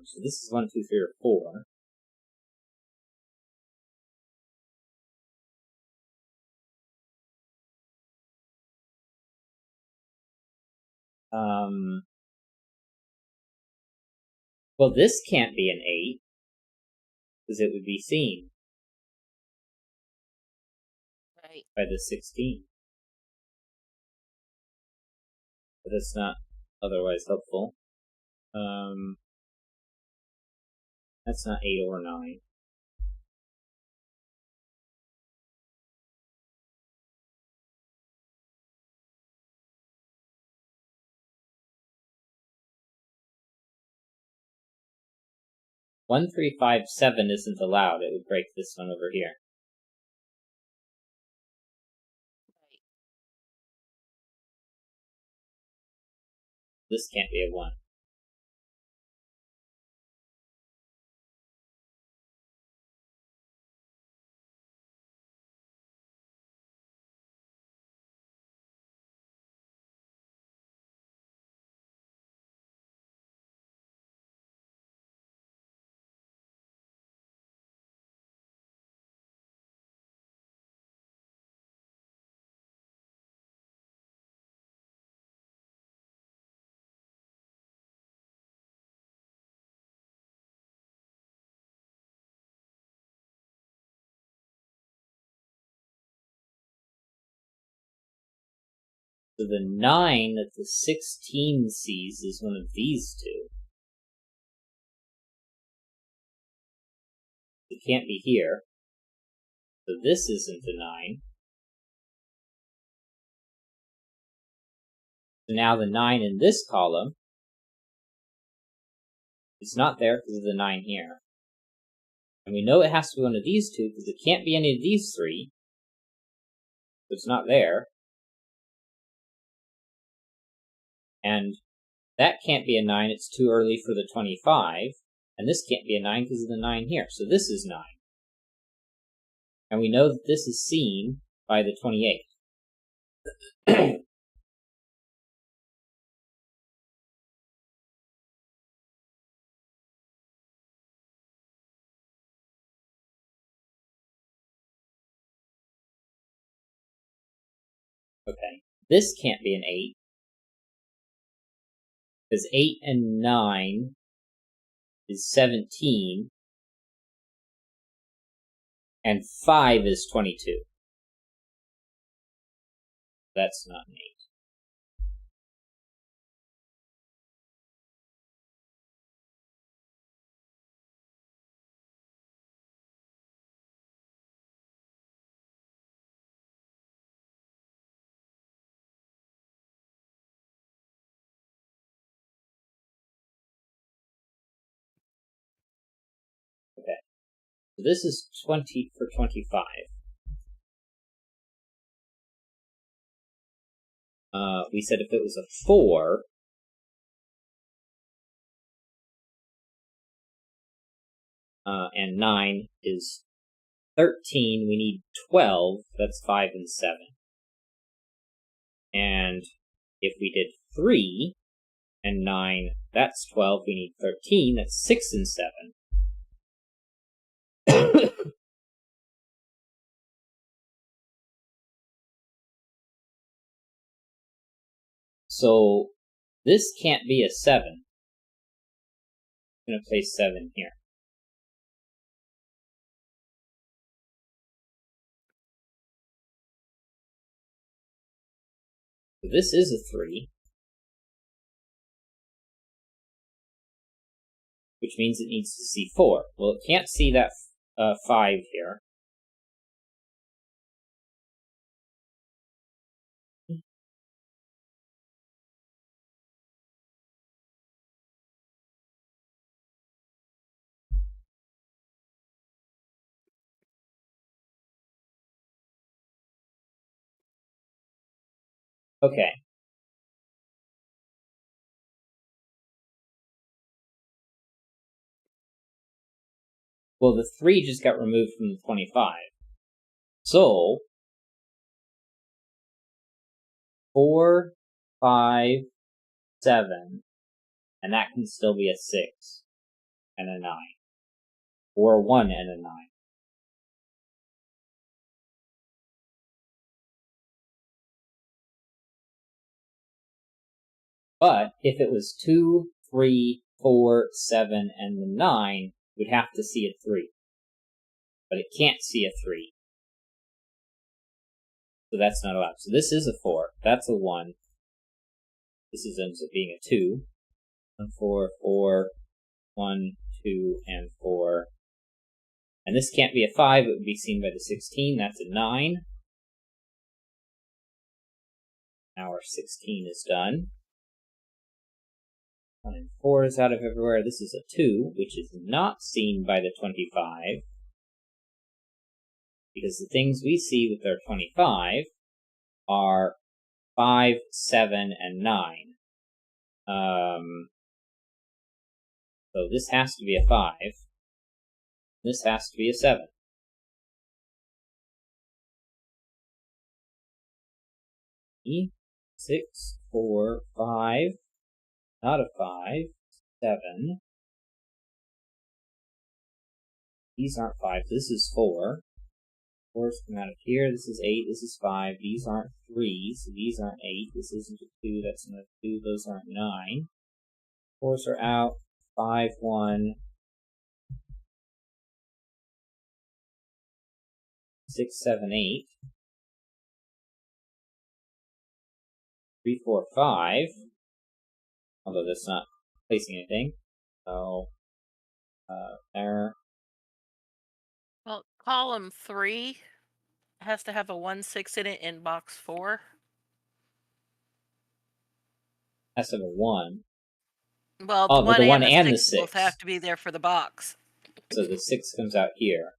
so this is 1, 2, 3, or 4. Well, this can't be an 8, because it would be seen by the 16. But that's not otherwise helpful. That's not 8 or 9. One, 3, 5, 7 isn't allowed. It would break this one over here. This can't be a 1. So the 9 that the 16 sees is one of these two. It can't be here. So this isn't a 9. So now the 9 in this column is not there because of the 9 here. And we know it has to be one of these two because it can't be any of these 3. So it's not there. And that can't be a 9, it's too early for the 25. And this can't be a 9 because of the 9 here. So this is 9. And we know that this is seen by the 28. Okay, this can't be an 8. Because 8 and 9 is 17. And 5 is 22. That's not an 8. Okay, so this is 20 for 25. We said if it was a 4, and 9 is 13, we need 12, that's 5 and 7. And if we did 3 and 9, that's 12, we need 13, that's 6 and 7. So this can't be a 7. I'm going to place 7 here. So this is a 3, which means it needs to see 4. Well, it can't see that 5 here. Okay. Well, the 3 just got removed from the 25. So, 4, 5, 7, and that can still be a 6 and a 9. Or a 1 and a 9. But if it was 2, 3, 4, 7, and the 9, we'd have to see a 3. But it can't see a 3. So that's not allowed. So this is a 4. That's a 1. This ends up being a 2. 1, 4, 4, 1, 2, and 4. And this can't be a 5. It would be seen by the 16. That's a 9. Now our 16 is done. 1 and 4 is out of everywhere. This is a 2, which is not seen by the 25. Because the things we see with our 25 are 5, 7, and 9. So this has to be a 5. This has to be a 7. E, 6, 4, 5, not a 5, 7. These aren't 5, this is 4. 4's come out of here, this is 8, this is 5, these aren't 3, so these aren't 8, this isn't a 2, that's not a 2, those aren't 9. 4's are out, 5, 1, 6, 7, 8. 3, 4, 5. Although that's not placing anything. So, there. Well, column 3 has to have a 1, 6 in it in box 4. Has to have a 1. Well, Oh, the but 1 the 1 and the and the 6 both 6. have to be there for the box. So the 6 comes out here.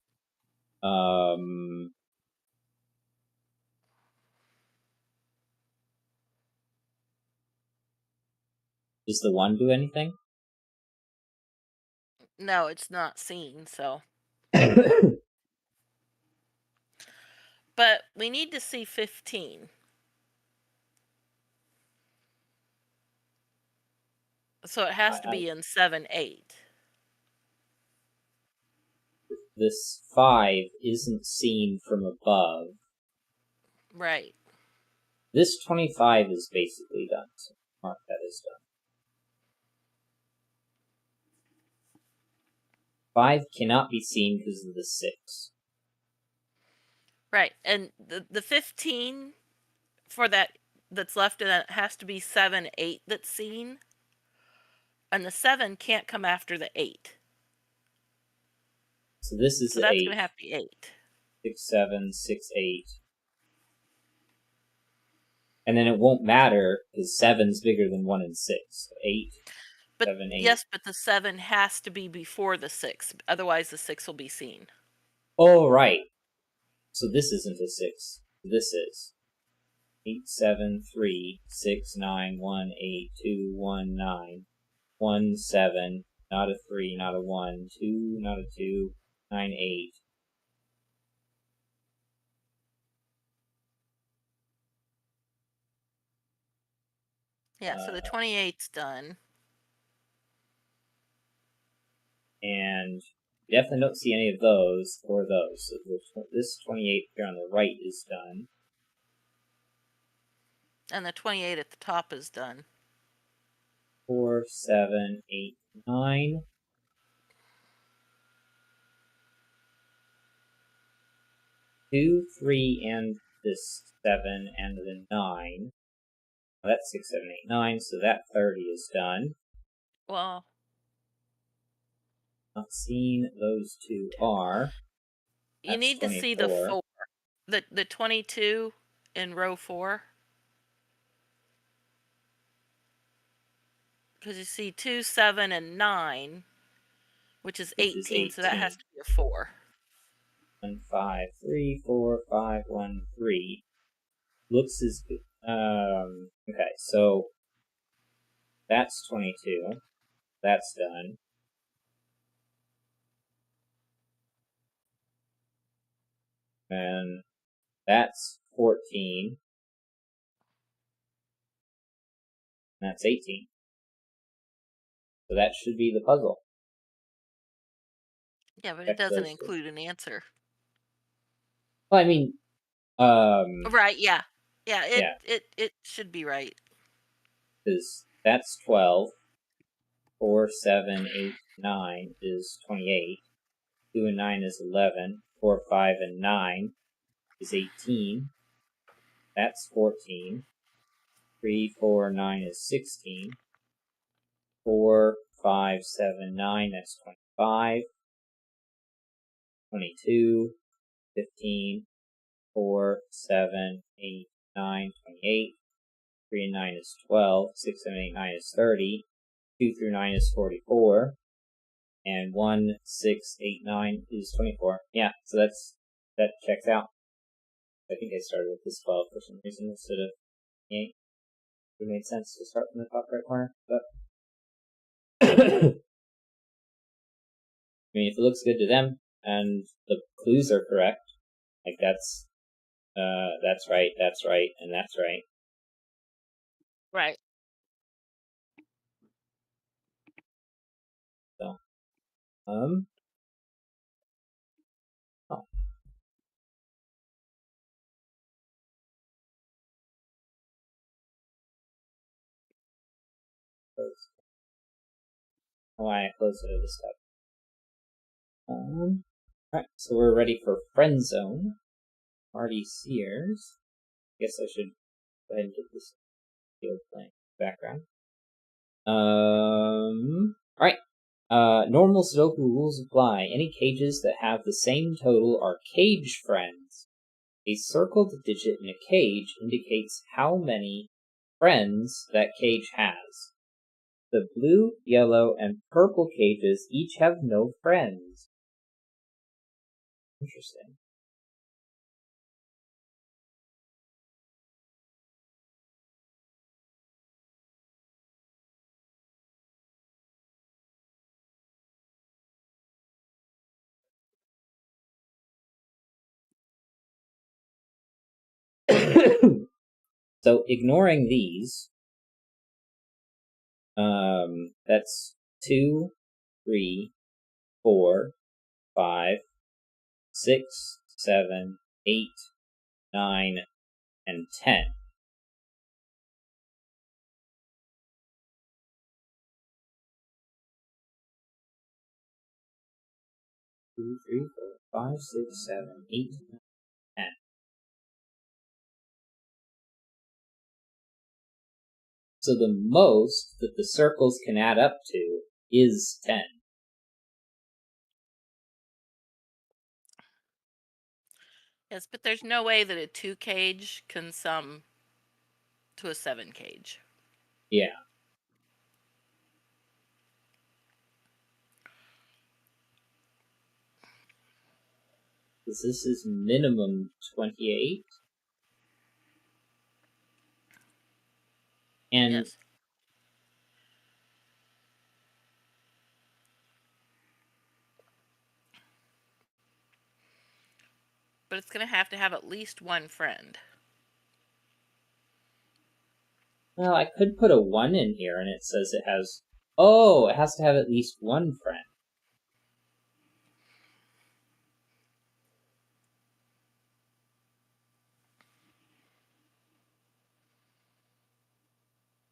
Does the 1 do anything? No, it's not seen, so. But we need to see 15. So it has to be in 7, 8. This 5 isn't seen from above. Right. This 25 is basically done. So mark that as done. 5 cannot be seen because of the 6. Right. And the 15 for that's left in it has to be 7, 8 that's seen. And the 7 can't come after the 8. So this is So the that's 8. going to have to be 8. 6, 7, 6, 8. And then it won't matter because 7's bigger than 1 and 6. So 8, But 7, 8. yes, but the 7 has to be before the 6. Otherwise, the 6 will be seen. Oh, right. So this isn't a 6. This is 8, 7, 3, 6, 9, 1, 8, 2, 1, 9, 1, 7, not a 3, not a 1, 2, not a 2, 9, 8. Yeah, so the 28's done. And you definitely don't see any of those or those. So this 28 here on the right is done. And the 28 at the top is done. 4, 7, 8, 9. 2, 3, and this 7 and the 9. Well, that's 6, 7, 8, 9, so that 30 is done. Well, Not seen, those 2 are. you need to see the 4. The 22 in row 4. Because you see 2, 7, and 9, which is 18, so that has to be a 4. 1, 5, 3, 4, 5, 1, 3. Looks as good. Okay, so that's 22. That's done. And that's 14. That's 18. So that should be the puzzle. Yeah, but it Check doesn't those two. include an answer. Well, I mean, Right, yeah. Yeah, yeah, it should be right. because that's 12. 4, 7, 8, 9 is 28. 2 and 9 is 11. 4, 5, and 9 is 18. That's 14. 3, 4, 9 is 16. 4, 5, 7, 9, that's 25. 22, 15, 4, 7, 8, 9, 28. 3 and 9 is 12. 6, 7, 8, 9 is 30. 2 through 9 is 44. And 1, 6, 8, 9 is 24. Yeah, so that checks out. I think I started with this 12 for some reason instead of 8. It made sense to start from the top right corner, but I mean, if it looks good to them and the clues are correct, like that's right, and that's right. Right. So, oh, why I closed it at this step. Alright, so we're ready for Friend Zone. Marty Sears. Guess I should go ahead and get this field playing background. Alright. Normal Sudoku rules apply. Any cages that have the same total are cage friends. A circled digit in a cage indicates how many friends that cage has. The blue, yellow, and purple cages each have no friends. Interesting. So ignoring these, that's 2, 3, 4, 5, 6, 7, 8, 9, and 10. 2, 3, 4, 5, 6, 7, 8, 9, 10. So the most that the circles can add up to is 10. Yes, but there's no way that a 2 cage can sum to a 7 cage. Yeah. Because this is minimum 28. And Yes. But it's going to have at least one friend. well, I could put a 1 in here and it says it has. Oh, it has to have at least one friend.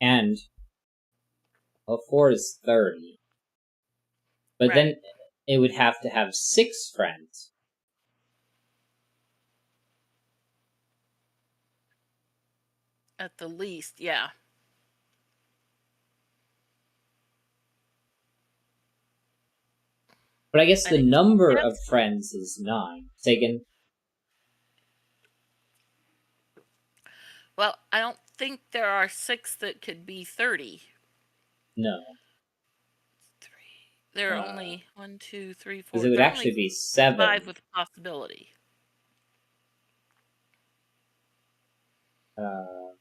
And a 4 is 30. But Right. then it would have to have 6 friends. At the least, yeah. But I guess And the it number can't. of friends is 9. Say again? Well, I don't think there are 6 that could be 30. No. 3. There are only 1, 2, 3, Because 4. it would There are actually only be 5 7. with possibility. Uh,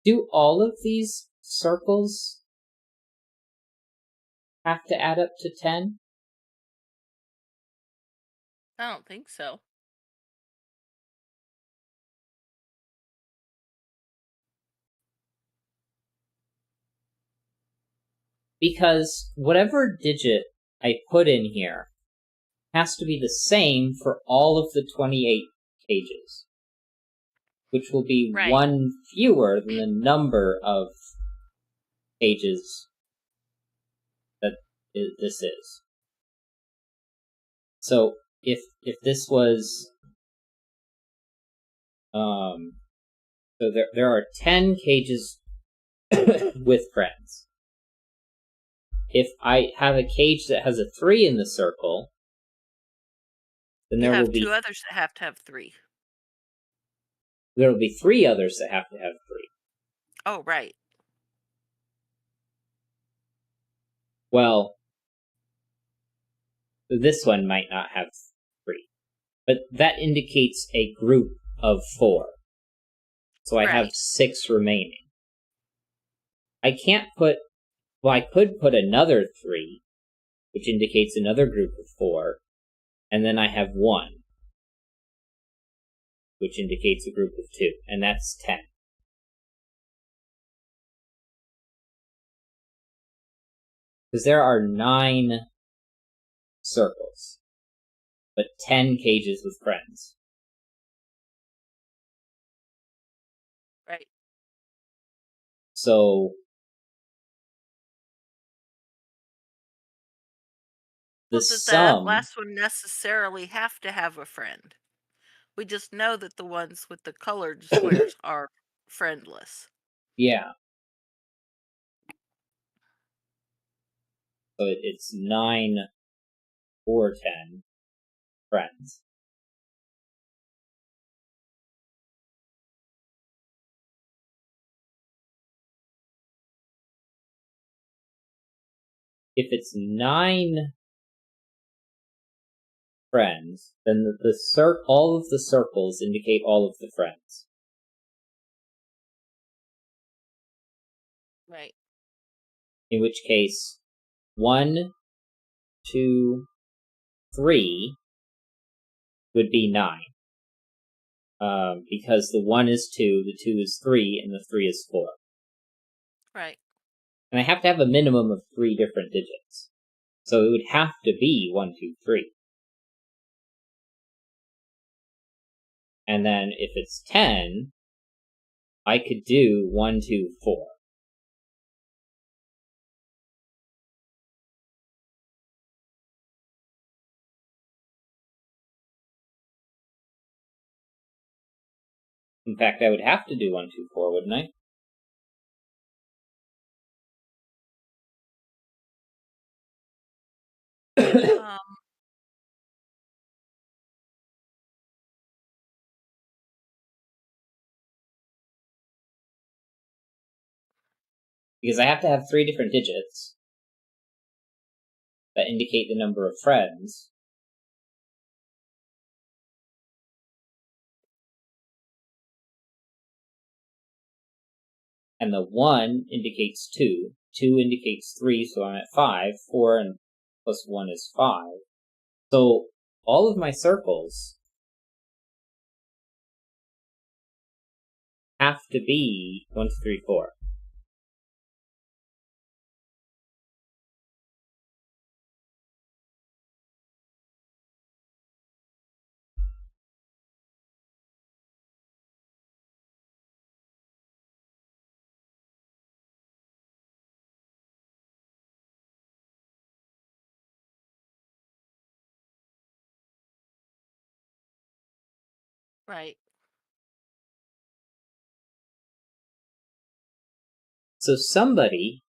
Do all of these circles have to add up to 10? I don't think so. Because whatever digit I put in here has to be the same for all of the 28 cages, which will be Right. one fewer than the number of cages that this is. So if this was so there are 10 cages with friends. If I have a cage that has a 3 in the circle, then You there have will be 2 others that have to have 3. 3 others that have to have 3. Oh, right. Well, this one might not have 3, but that indicates a group of 4. So I have Right. 6 remaining. I can't put, well, I could put another 3, which indicates another group of 4, and then I have 1, which indicates a group of 2, and that's 10. Because there are 9 circles, but 10 cages with friends. Right. So the Well, does that sum, last one necessarily have to have a friend? We just know that the ones with the colored squares are friendless. yeah. So it's 9 or 10 friends. If it's 9 friends, then all of the circles indicate all of the friends. Right. In which case, 1, 2, 3 would be 9. Because the 1 is 2, the 2 is 3, and the 3 is 4. Right. And I have to have a minimum of 3 different digits. So it would have to be 1, 2, 3. And then if it's 10, I could do 1, 2, 4. In fact, I would have to do 1, 2, 4, wouldn't I? Um, Because I have to have 3 different digits that indicate the number of friends. And the 1 indicates 2, 2 indicates 3, so I'm at 5, 4 and plus 1 is 5. So all of my circles have to be 1, 2, 3, 4. right. So somebody,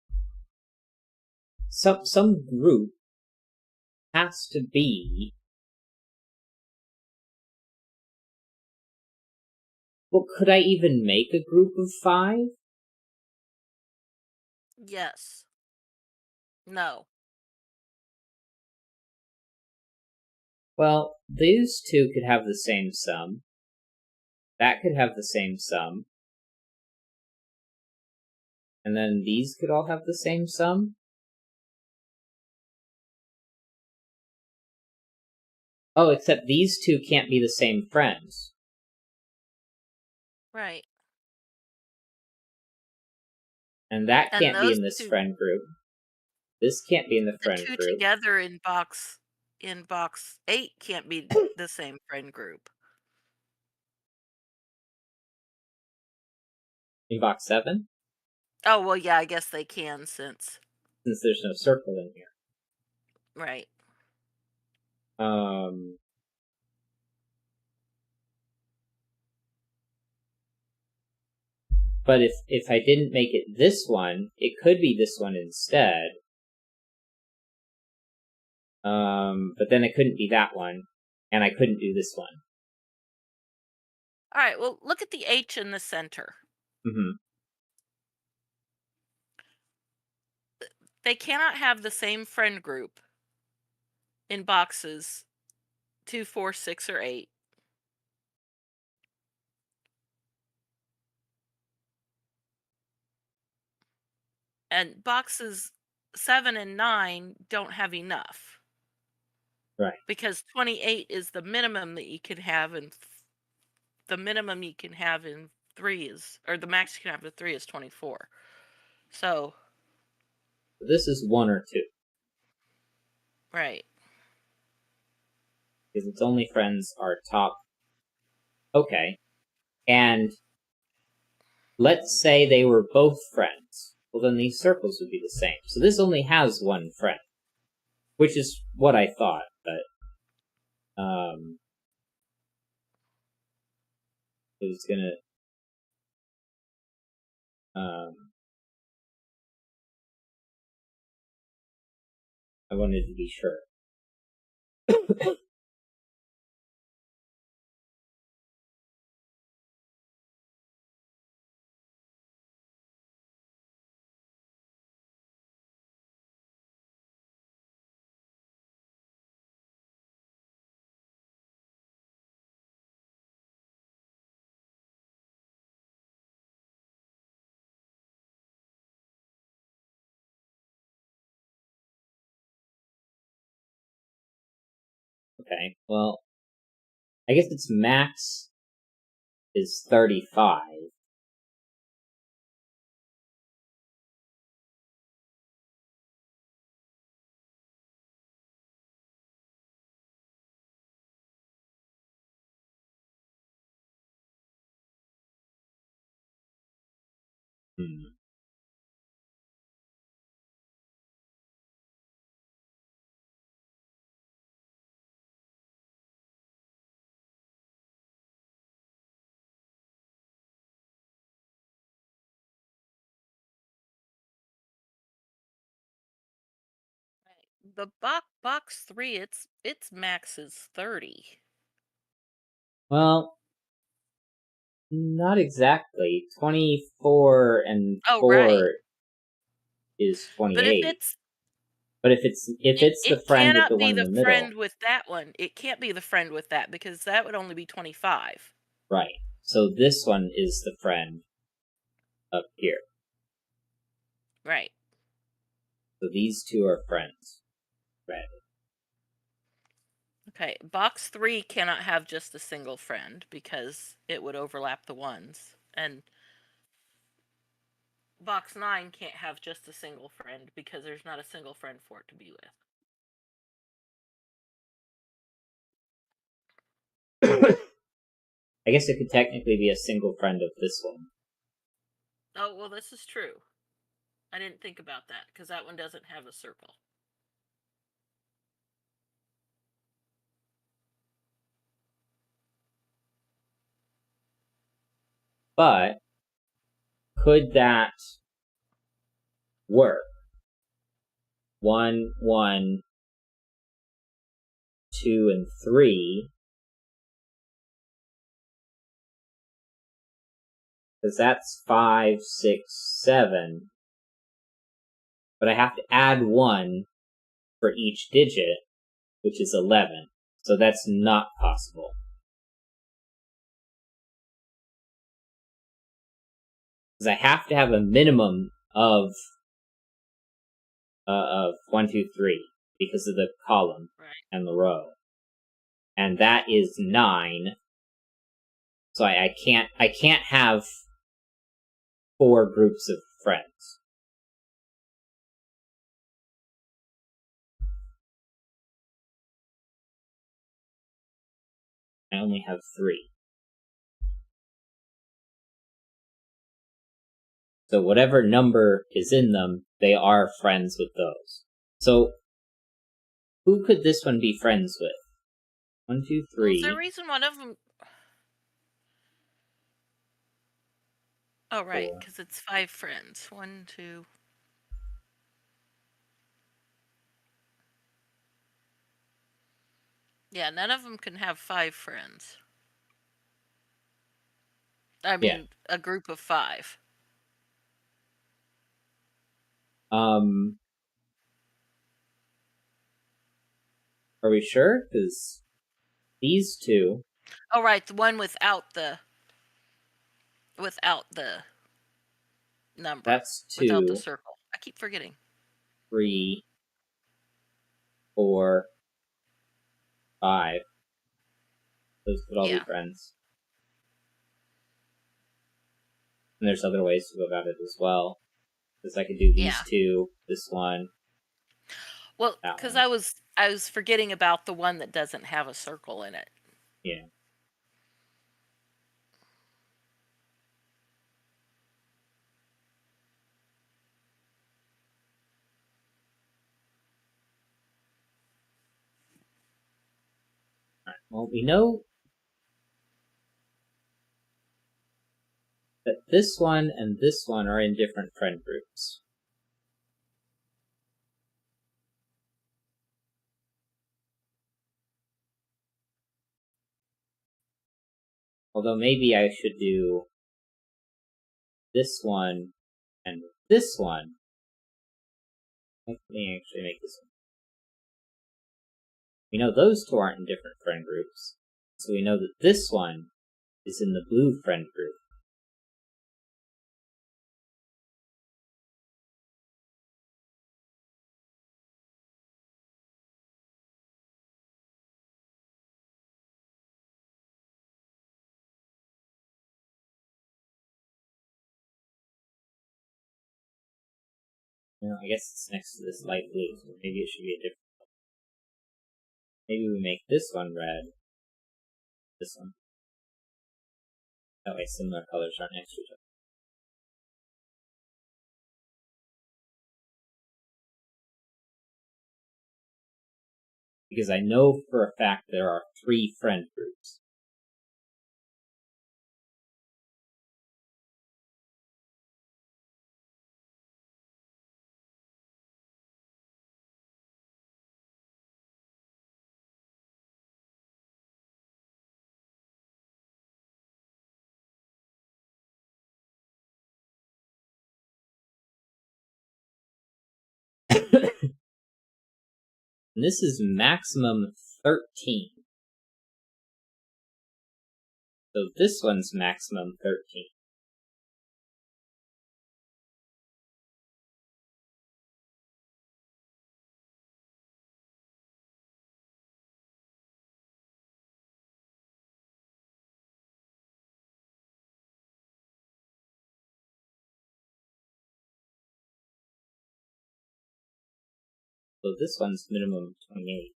some group has to be, well, could I even make a group of 5? Yes. No. Well, these two could have the same sum. That could have the same sum. And then these could all have the same sum? Oh, except these two can't be the same friends. Right. And that And can't be those in this two, friend group. This can't be in the the friend two group. together in box 8 can't be the same friend group. In box 7? Oh, well, yeah, I guess they can since There's no circle in here. right. But if I didn't make it this one, it could be this one instead. But then it couldn't be that one, and I couldn't do this one. All right, well, look at the H in the center. Mm-hmm. They cannot have the same friend group in boxes 2, 4, 6, or 8. And boxes 7 and 9 don't have enough. Right. Because 28 is the minimum that you can have, and the minimum you can have in 3 is, or the max you can have in 3 is 24. So. This is 1 or 2. Right. Because its only friends are top. Okay. And let's say they were both friends. Well, then these circles would be the same. So this only has one friend. Which is what I thought, but it was gonna I wanted to be sure. Okay, well, I guess its max is 35. The box 3, its max is 30. Well, not exactly. 24 and Oh, 4 right. is But if 28. it's But if it's the it friend with the cannot be one in the the middle, friend with that one. It can't be the friend with that because that would only be 25. right? So this one is the friend up here. Right. So these two are friends. Right. Okay, box 3 cannot have just a single friend because it would overlap the ones. And box 9 can't have just a single friend because there's not a single friend for it to be with. I guess it could technically be a single friend of this one. Oh, well, this is true. I didn't think about that because that one doesn't have a circle. But could that work? 1, 1, 2, and 3. Because that's 5, 6, 7. But I have to add 1 for each digit, which is 11. So that's not possible. Because I have to have a minimum of 1, 2, 3 because of the column and the row, and that is 9. So I can't have 4 groups of friends. I only have 3. So whatever number is in them, they are friends with those. So who could this one be friends with? 1, 2, 3. Well, is there a reason one of them? Oh, right, because it's 5 friends. 1, 2. Yeah, none of them can have 5 friends. I mean, a group of 5. Are we sure? Because these 2. Oh, right, the one without the number. That's 2. Without the circle. I keep forgetting. 3, 4, 5. Those could all be friends. And there's other ways to go about it as well. Because I could do these 2, this one. Well, because I was forgetting about the one that doesn't have a circle in it. Yeah. Alright, well, we know that this one and this one are in different friend groups. Although maybe I should do this one and this one. Let me actually make this one. We know those 2 aren't in different friend groups. So we know that this one is in the blue friend group. I guess it's next to this light blue, so maybe it should be a different color. Maybe we make this one red. This one. That way similar colors aren't next to each other. Because I know for a fact there are 3 friend groups. And this is maximum 13. So this one's maximum 13. So this one's minimum 28.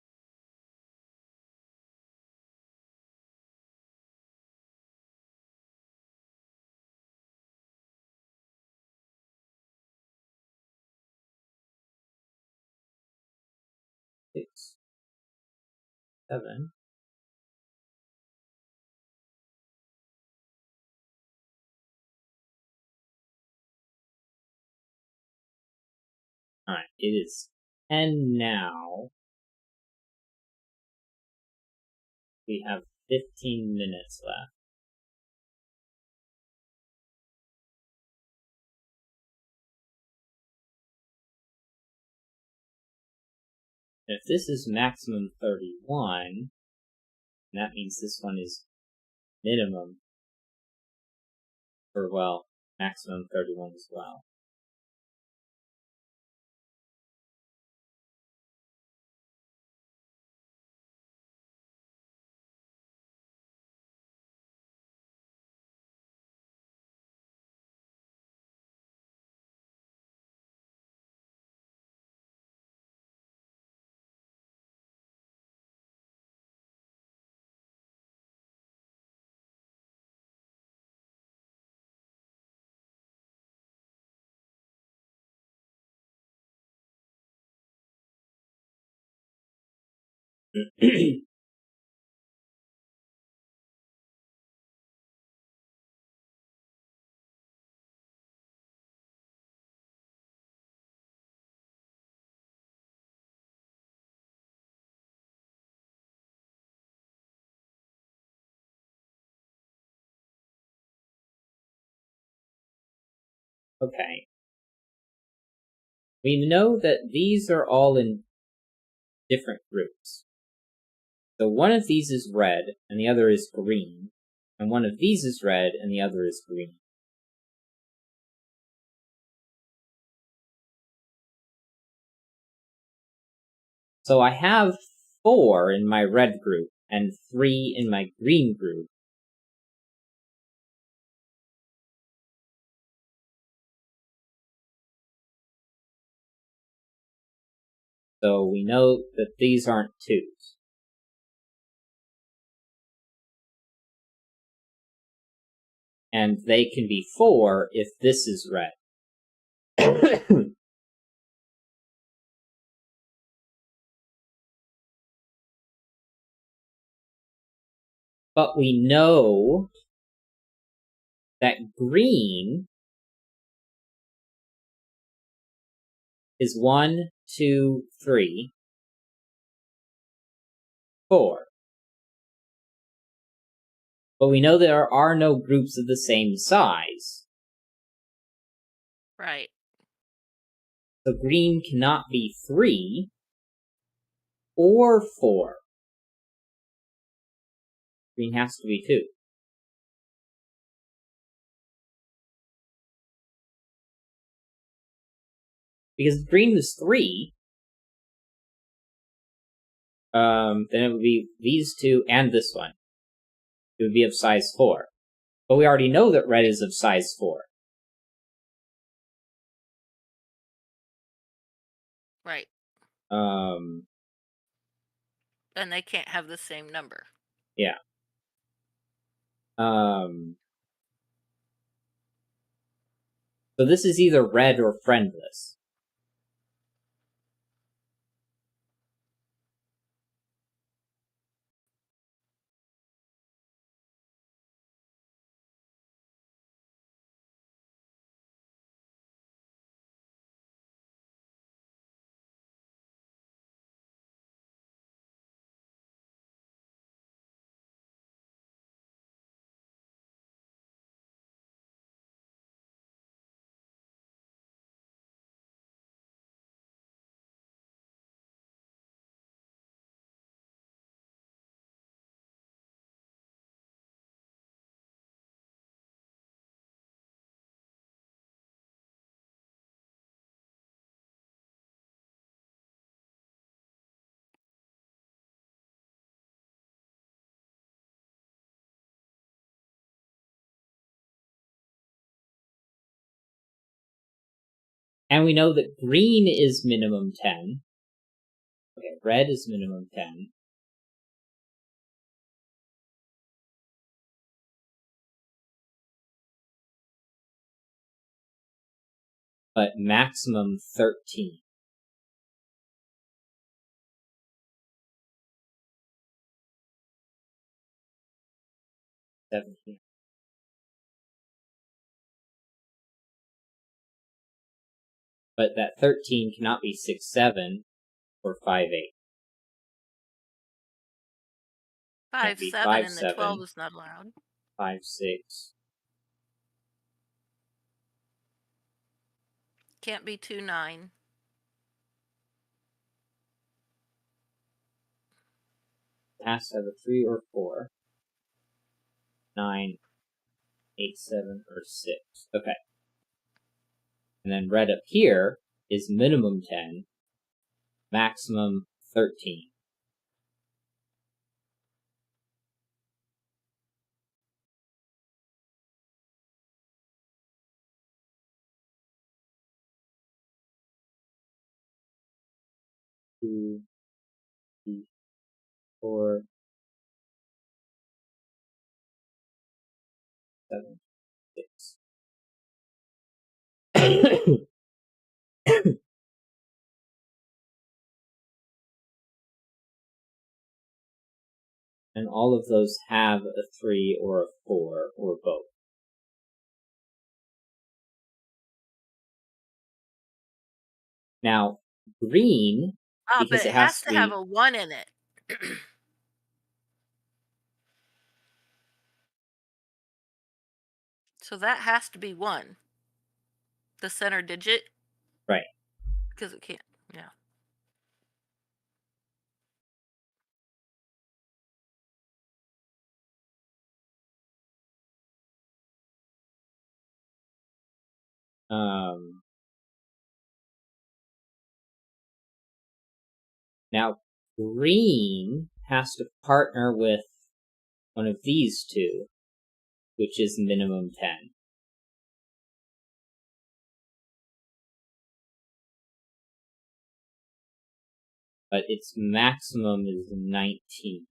Six, 7. Alright, it is 10 now. We have 15 minutes left. And if this is maximum 31, that means this one is minimum, or well, maximum 31 as well. Okay. We know that these are all in different groups. So one of these is red, and the other is green. And one of these is red, and the other is green. So I have 4 in my red group, and 3 in my green group. So we know that these aren't 2s. And they can be 4 if this is red. But we know that green is 1, 2, 3, 4. But we know there are no groups of the same size. Right. So green cannot be 3 or 4. Green has to be 2. Because if green was 3, then it would be these 2 and this one. It would be of size 4. But we already know that red is of size 4. Right. Um, And they can't have the same number. yeah. So this is either red or friendless. And we know that green is minimum 10. Okay, red is minimum 10. But maximum 13. 17. But that 13 cannot be 6, 7 or 5, 8. 5, Can't be 7, 5, and the 12 7, is not allowed. 5, 6. Can't be 2, 9. It has to have a 3 or 4. 9, 8, 7, or 6. Okay. And then red up here is minimum 10, maximum 13. Two, three, 4, 7, 6. And all of those have a 3 or a 4 or both. Now, green, But because it it has has to to have be... a 1 in it. So that has to be 1. The center digit. Right. Because it can't. Yeah. Now, green has to partner with one of these two, which is minimum 10. But its maximum is 19.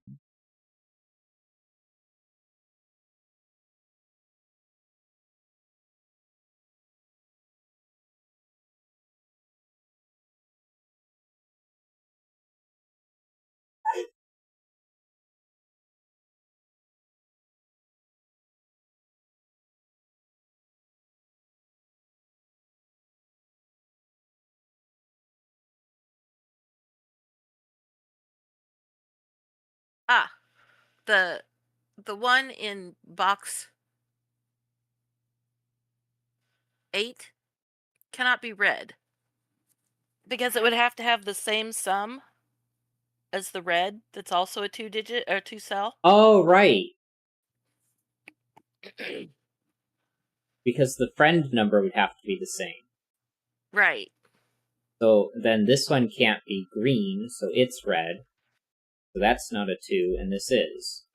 The one in box 8 cannot be red. Because it would have to have the same sum as the red that's also a 2-digit or 2-cell. Oh, right. Because the friend number would have to be the same. Right. So then this one can't be green, so it's red. So that's not a 2, and this is.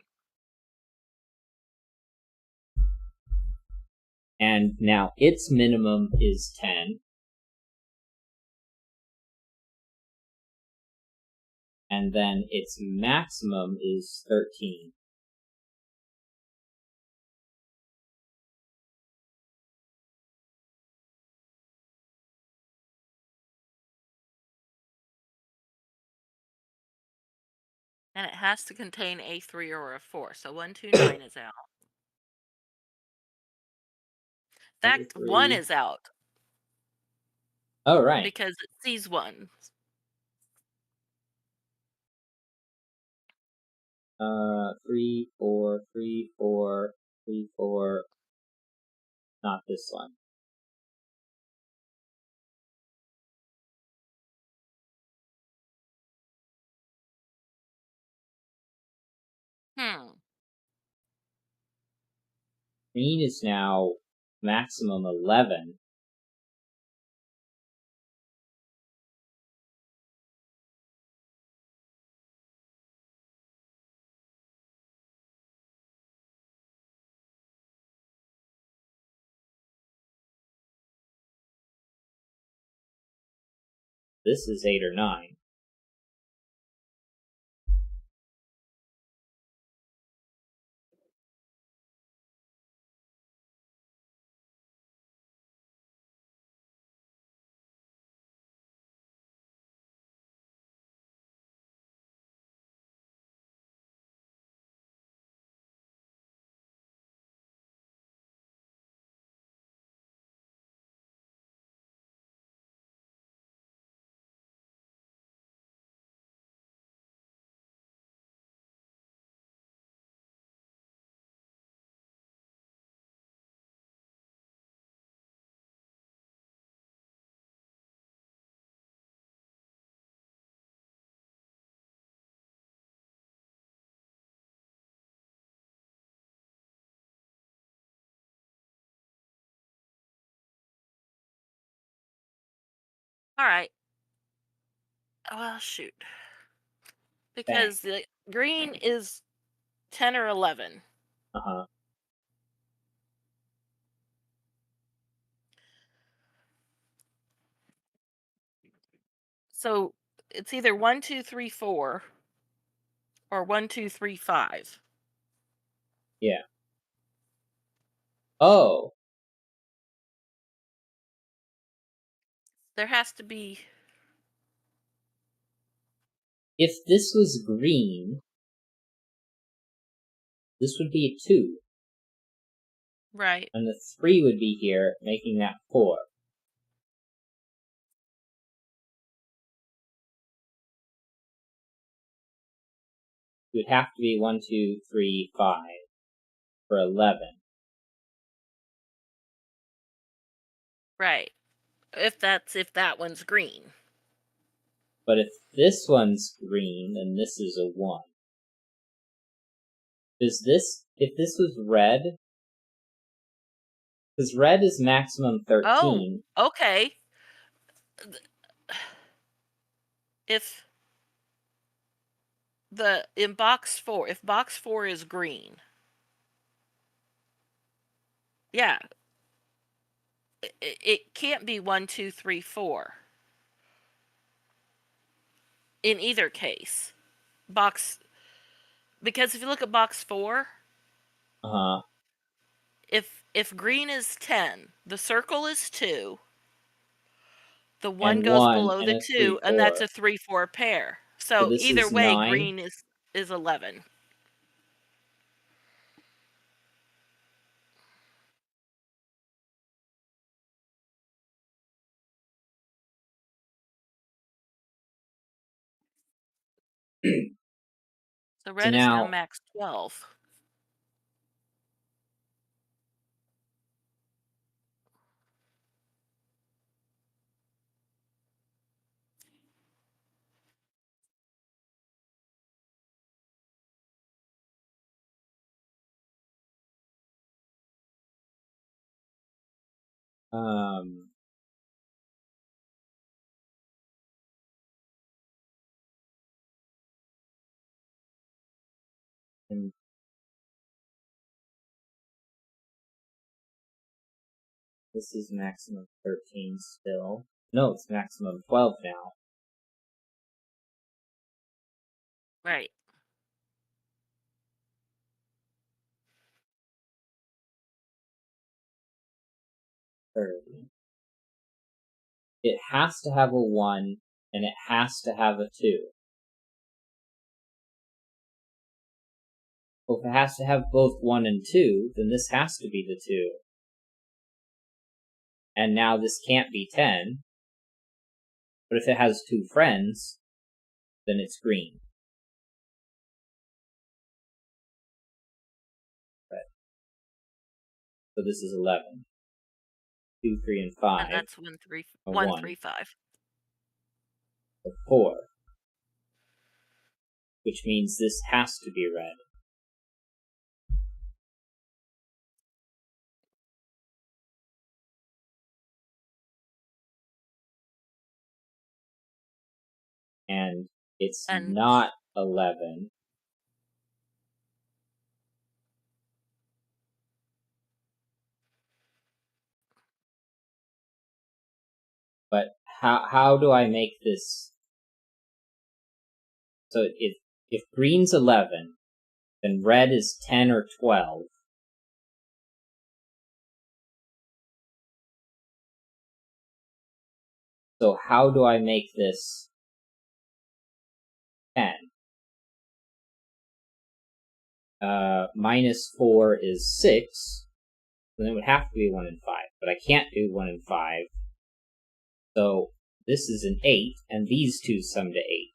And now its minimum is 10. And then its maximum is 13. And it has to contain a 3 or a 4. So 129 is out. In fact, 1 is out. Oh, right. Because it sees 1. 3, 4, 3, 4, 3, 4. Not this one. Green is now maximum 11. This is 8 or 9. All right. Well, shoot. Because the green is 10 or 11. Uh-huh. So it's either 1, 2, 3, 4 or 1, 2, 3, 5. Yeah. Oh. There has to be... If this was green, this would be a 2. Right. And the 3 would be here, making that 4. It would have to be 1, 2, 3, 5 for 11. Right. If that one's green. But if this one's green, then this is a 1. If this was red, because red is maximum 13. Oh, okay. If if box 4 is green, yeah, it can't be 1, 2, 3, 4. In either case, because if you look at box 4, if green is 10, the circle is 2, the 1 And goes 1 below and the a 2, 3, and 4. that's a 3, 4 pair. So So this either is way, 9. green is 11. So red is now now max 12. and this is maximum 13 still. No, it's maximum 12 now. Right. It has to have a 1, and it has to have a 2. Well, if it has to have both 1 and 2, then this has to be the 2. And now this can't be 10. But if it has 2 friends, then it's green. Right. So this is 11. 2, 3, and 5. And that's 1, 3, A 1, 1. 3, 5. A 4. Which means this has to be red. And it's not 11. But how do I make this? So if green's 11, then red is 10 or 12. So how do I make this 10? Minus 4 is 6. Then it would have to be 1 and 5. But I can't do 1 and 5. So this is an 8, and these two sum to 8.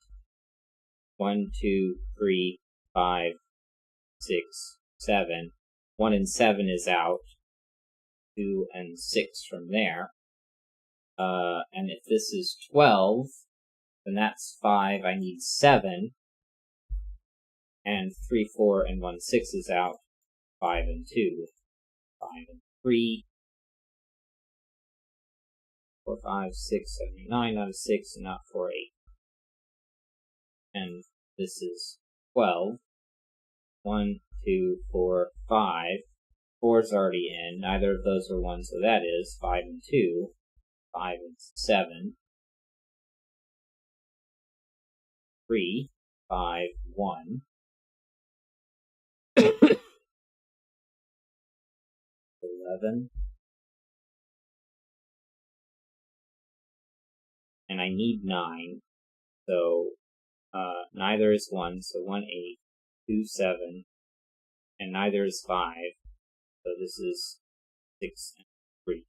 1, 2, 3, 5, 6, 7. 1 and 7 is out. 2 and 6 from there. And if this is 12, then that's 5. I need 7. And 3, 4, and 1, 6 is out. 5 and 2. 5 and 3. 4, 5, 6, 7, 8, 9, not a 6, and not 4, 8. And this is 12. 1, 2, 4, 5. 4's already in. Neither of those are 1, so that is 5 and 2. 5 and 7. 3, 5, 1. 11. And I need 9. So neither is 1, so 1, 8, 2, 7, And neither is 5. So this is 6 and 3.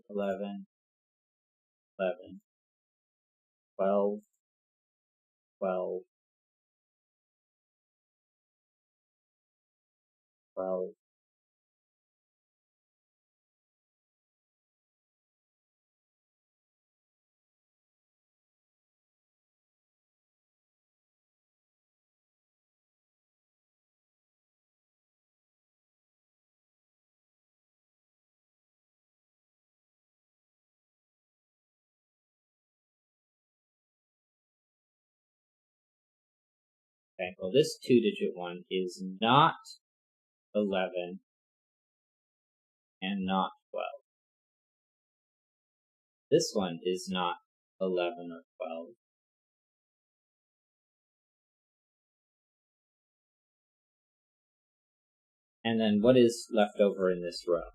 11, 11, 12, 12, 12, Okay, well this 2-digit one is not 11 and not 12. This one is not 11 or 12. And then what is left over in this row?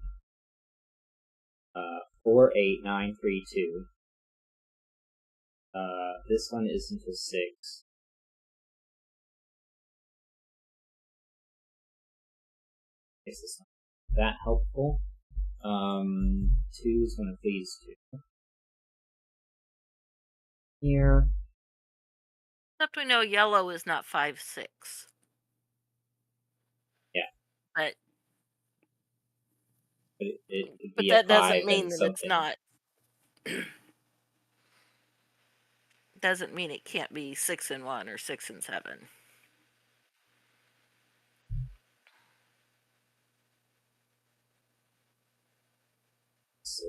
4, 8, 9, 3, 2. This one isn't a 6. This is not that helpful. 2 is one of these two. Here. Except we know yellow is not 5, 6. Yeah. But it could but be a that 5 doesn't mean and that it's something. not. Doesn't mean it can't be 6 and 1 or 6 and 7. So,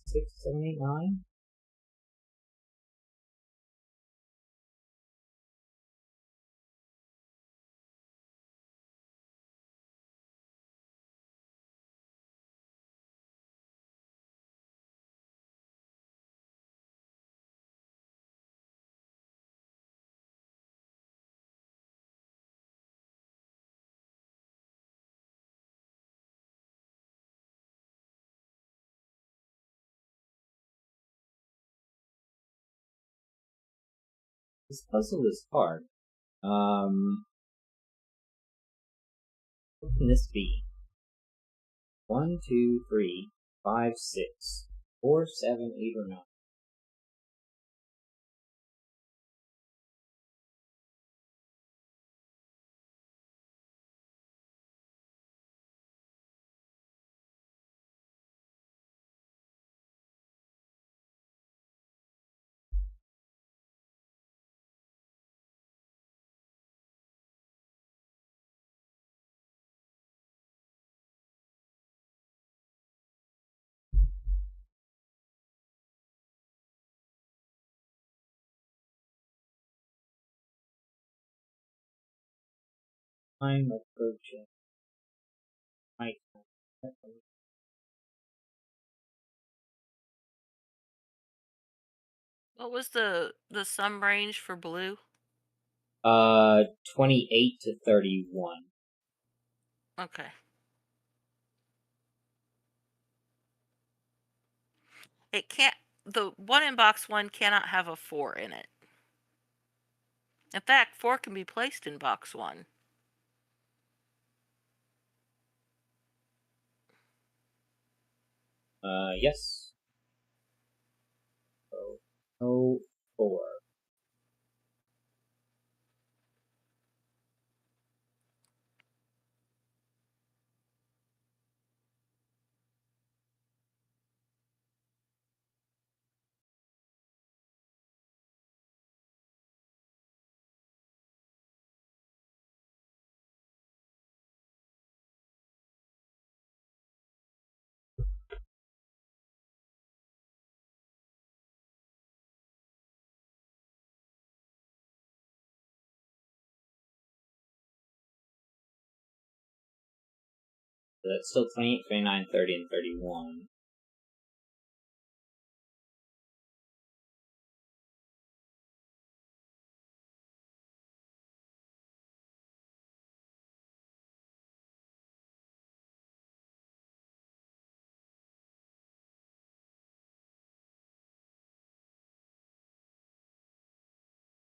six, 7, 8, 9. This puzzle is hard. What can this be? 1, 2, 3, 5, 6, 4, 7, 8, or 9. I'm approaching my time. What was the sum range for blue? 28 to 31. Okay. It can't. The one in box 1 cannot have a 4 in it. In fact, 4 can be placed in box 1. Yes. So, no 4. So that's still 28, 29, 30, and 31.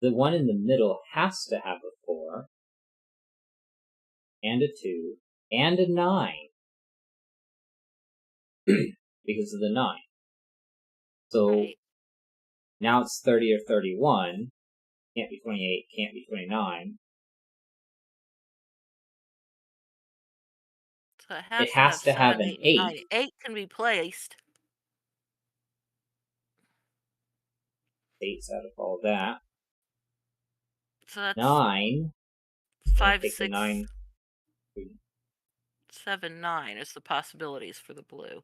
The one in the middle has to have a 4, and a 2, and a 9. Because of the 9. So Right. now it's 30 or 31. Can't be 28, can't be 29. So it It has to has have to have 7, an 8, and 8. 9. 8 can be placed. 8's out of all that. So that's 9. 5, Take the 6, 9. 7, 9 is the possibilities for the blue.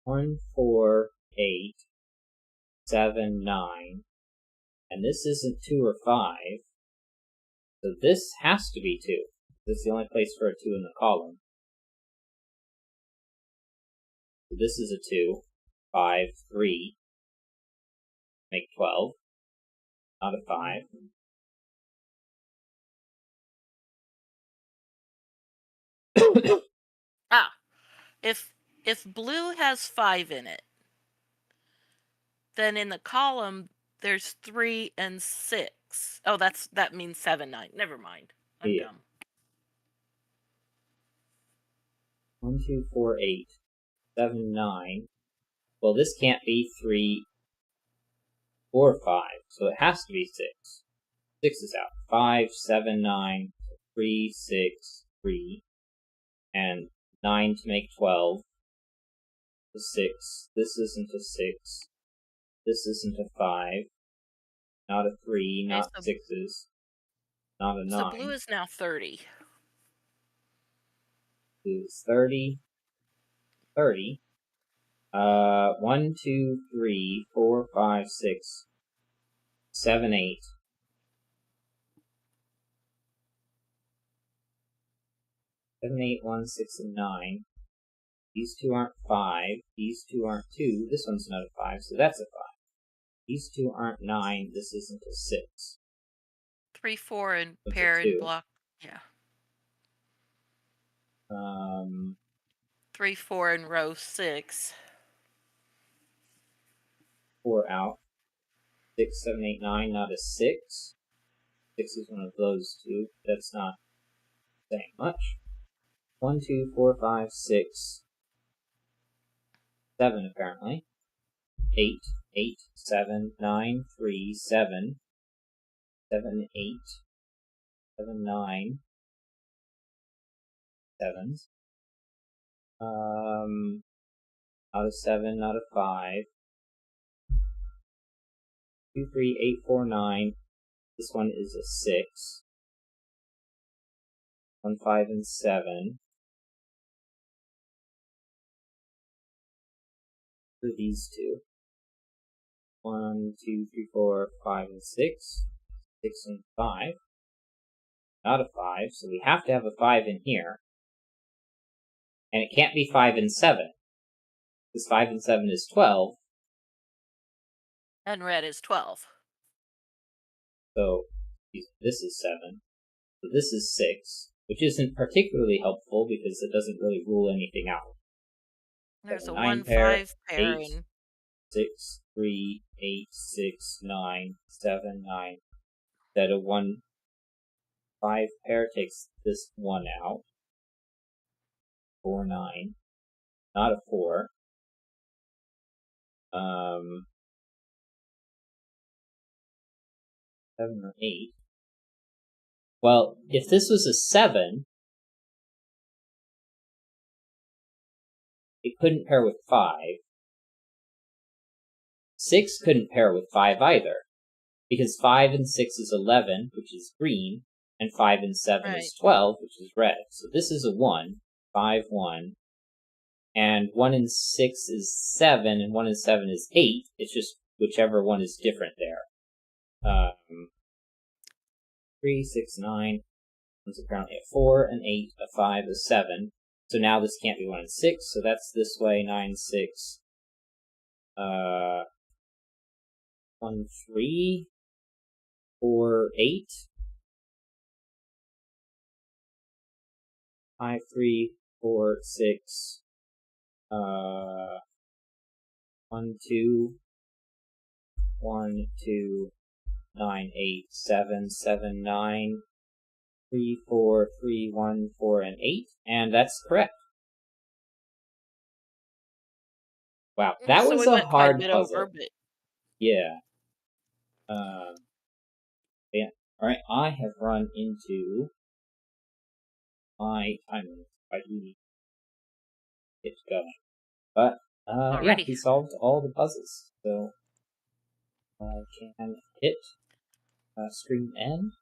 1, 4, 8, 7, 9. And this isn't 2 or 5. So this has to be 2. This is the only place for a 2 in the column. So this is a 2. 5, 3. Make 12. Not a 5. If blue has 5 in it, then in the column there's 3 and 6. Oh, that means 7, 9. Never mind. I'm Yeah. dumb. 1, 2, 4, 8, 7, 9. Well, this can't be 3 or 5, so it has to be 6. 6 is out. 5, 7, 9, 3, 6, 3, and 9 to make 12. The 6. This isn't a 6. This isn't a 5. Not a 3, Okay, not 6s. Not a 9. so blue is now 30. Blue is 30. 30. 1, 2, 3, 4, 5, 6, 7, 8. 7, 8, 1, 6, and 9. These two aren't 5. These two aren't 2. This one's not a 5, so that's a 5. These two aren't 9. This isn't a 6. 3, 4, and It's a pair in 2. block. Yeah. 3, 3, 4 in row 6. 4 out. 6, 7, 8, 9, not a 6. 6 is one of those two. That's not saying much. 1, 2, 4, 5, 6, 7 apparently. 8, 8, 7, 9, 3, 7, 7, 8, 7, 9, 7s. Not a 7, not a 5. 2, 3, 8, 4, 9. This one is a 6. 1, 5, and 7. For these two. 1, 2, 3, 4, 5, and 6. 6 and 5. Not a 5, so we have to have a 5 in here. And it can't be 5 and 7. Because 5 and 7 is 12. And red is 12. So this is 7. So this is 6. Which isn't particularly helpful because it doesn't really rule anything out. There's a 9 1, pair, 5 pair 8, in. 6, 3, 8, 6, 9, 7, 9. That a 1, 5 pair takes this 1 out. 4, 9. Not a 4. 7 or 8. Well, if this was a 7, it couldn't pair with 5. 6 couldn't pair with 5 either, because 5 and 6 is 11, which is green, and 5 and 7 Right. is 12, which is red. So this is a 1, 5, 1, and 1 and 6 is 7, and 1 and 7 is 8. It's just whichever one is different there. 3, 6, 9, one's apparently a 4, an 8, a 5, a 7. So now this can't be 1 and 6, so that's this way, 9, 6, 1, 3, 4, 8, 5, 3, 4, 6, 1, 2, 1, 2, 9, 8, 7, 7, 9, 3, 4, 3, 1, 4, and 8, and that's correct. Wow, that So was we a went quite a hard bit over, puzzle. but Yeah. Yeah. Alright, I have run into my time limit. I do need to get going. But, yeah, already. he solved all the puzzles, so I can hit screen end.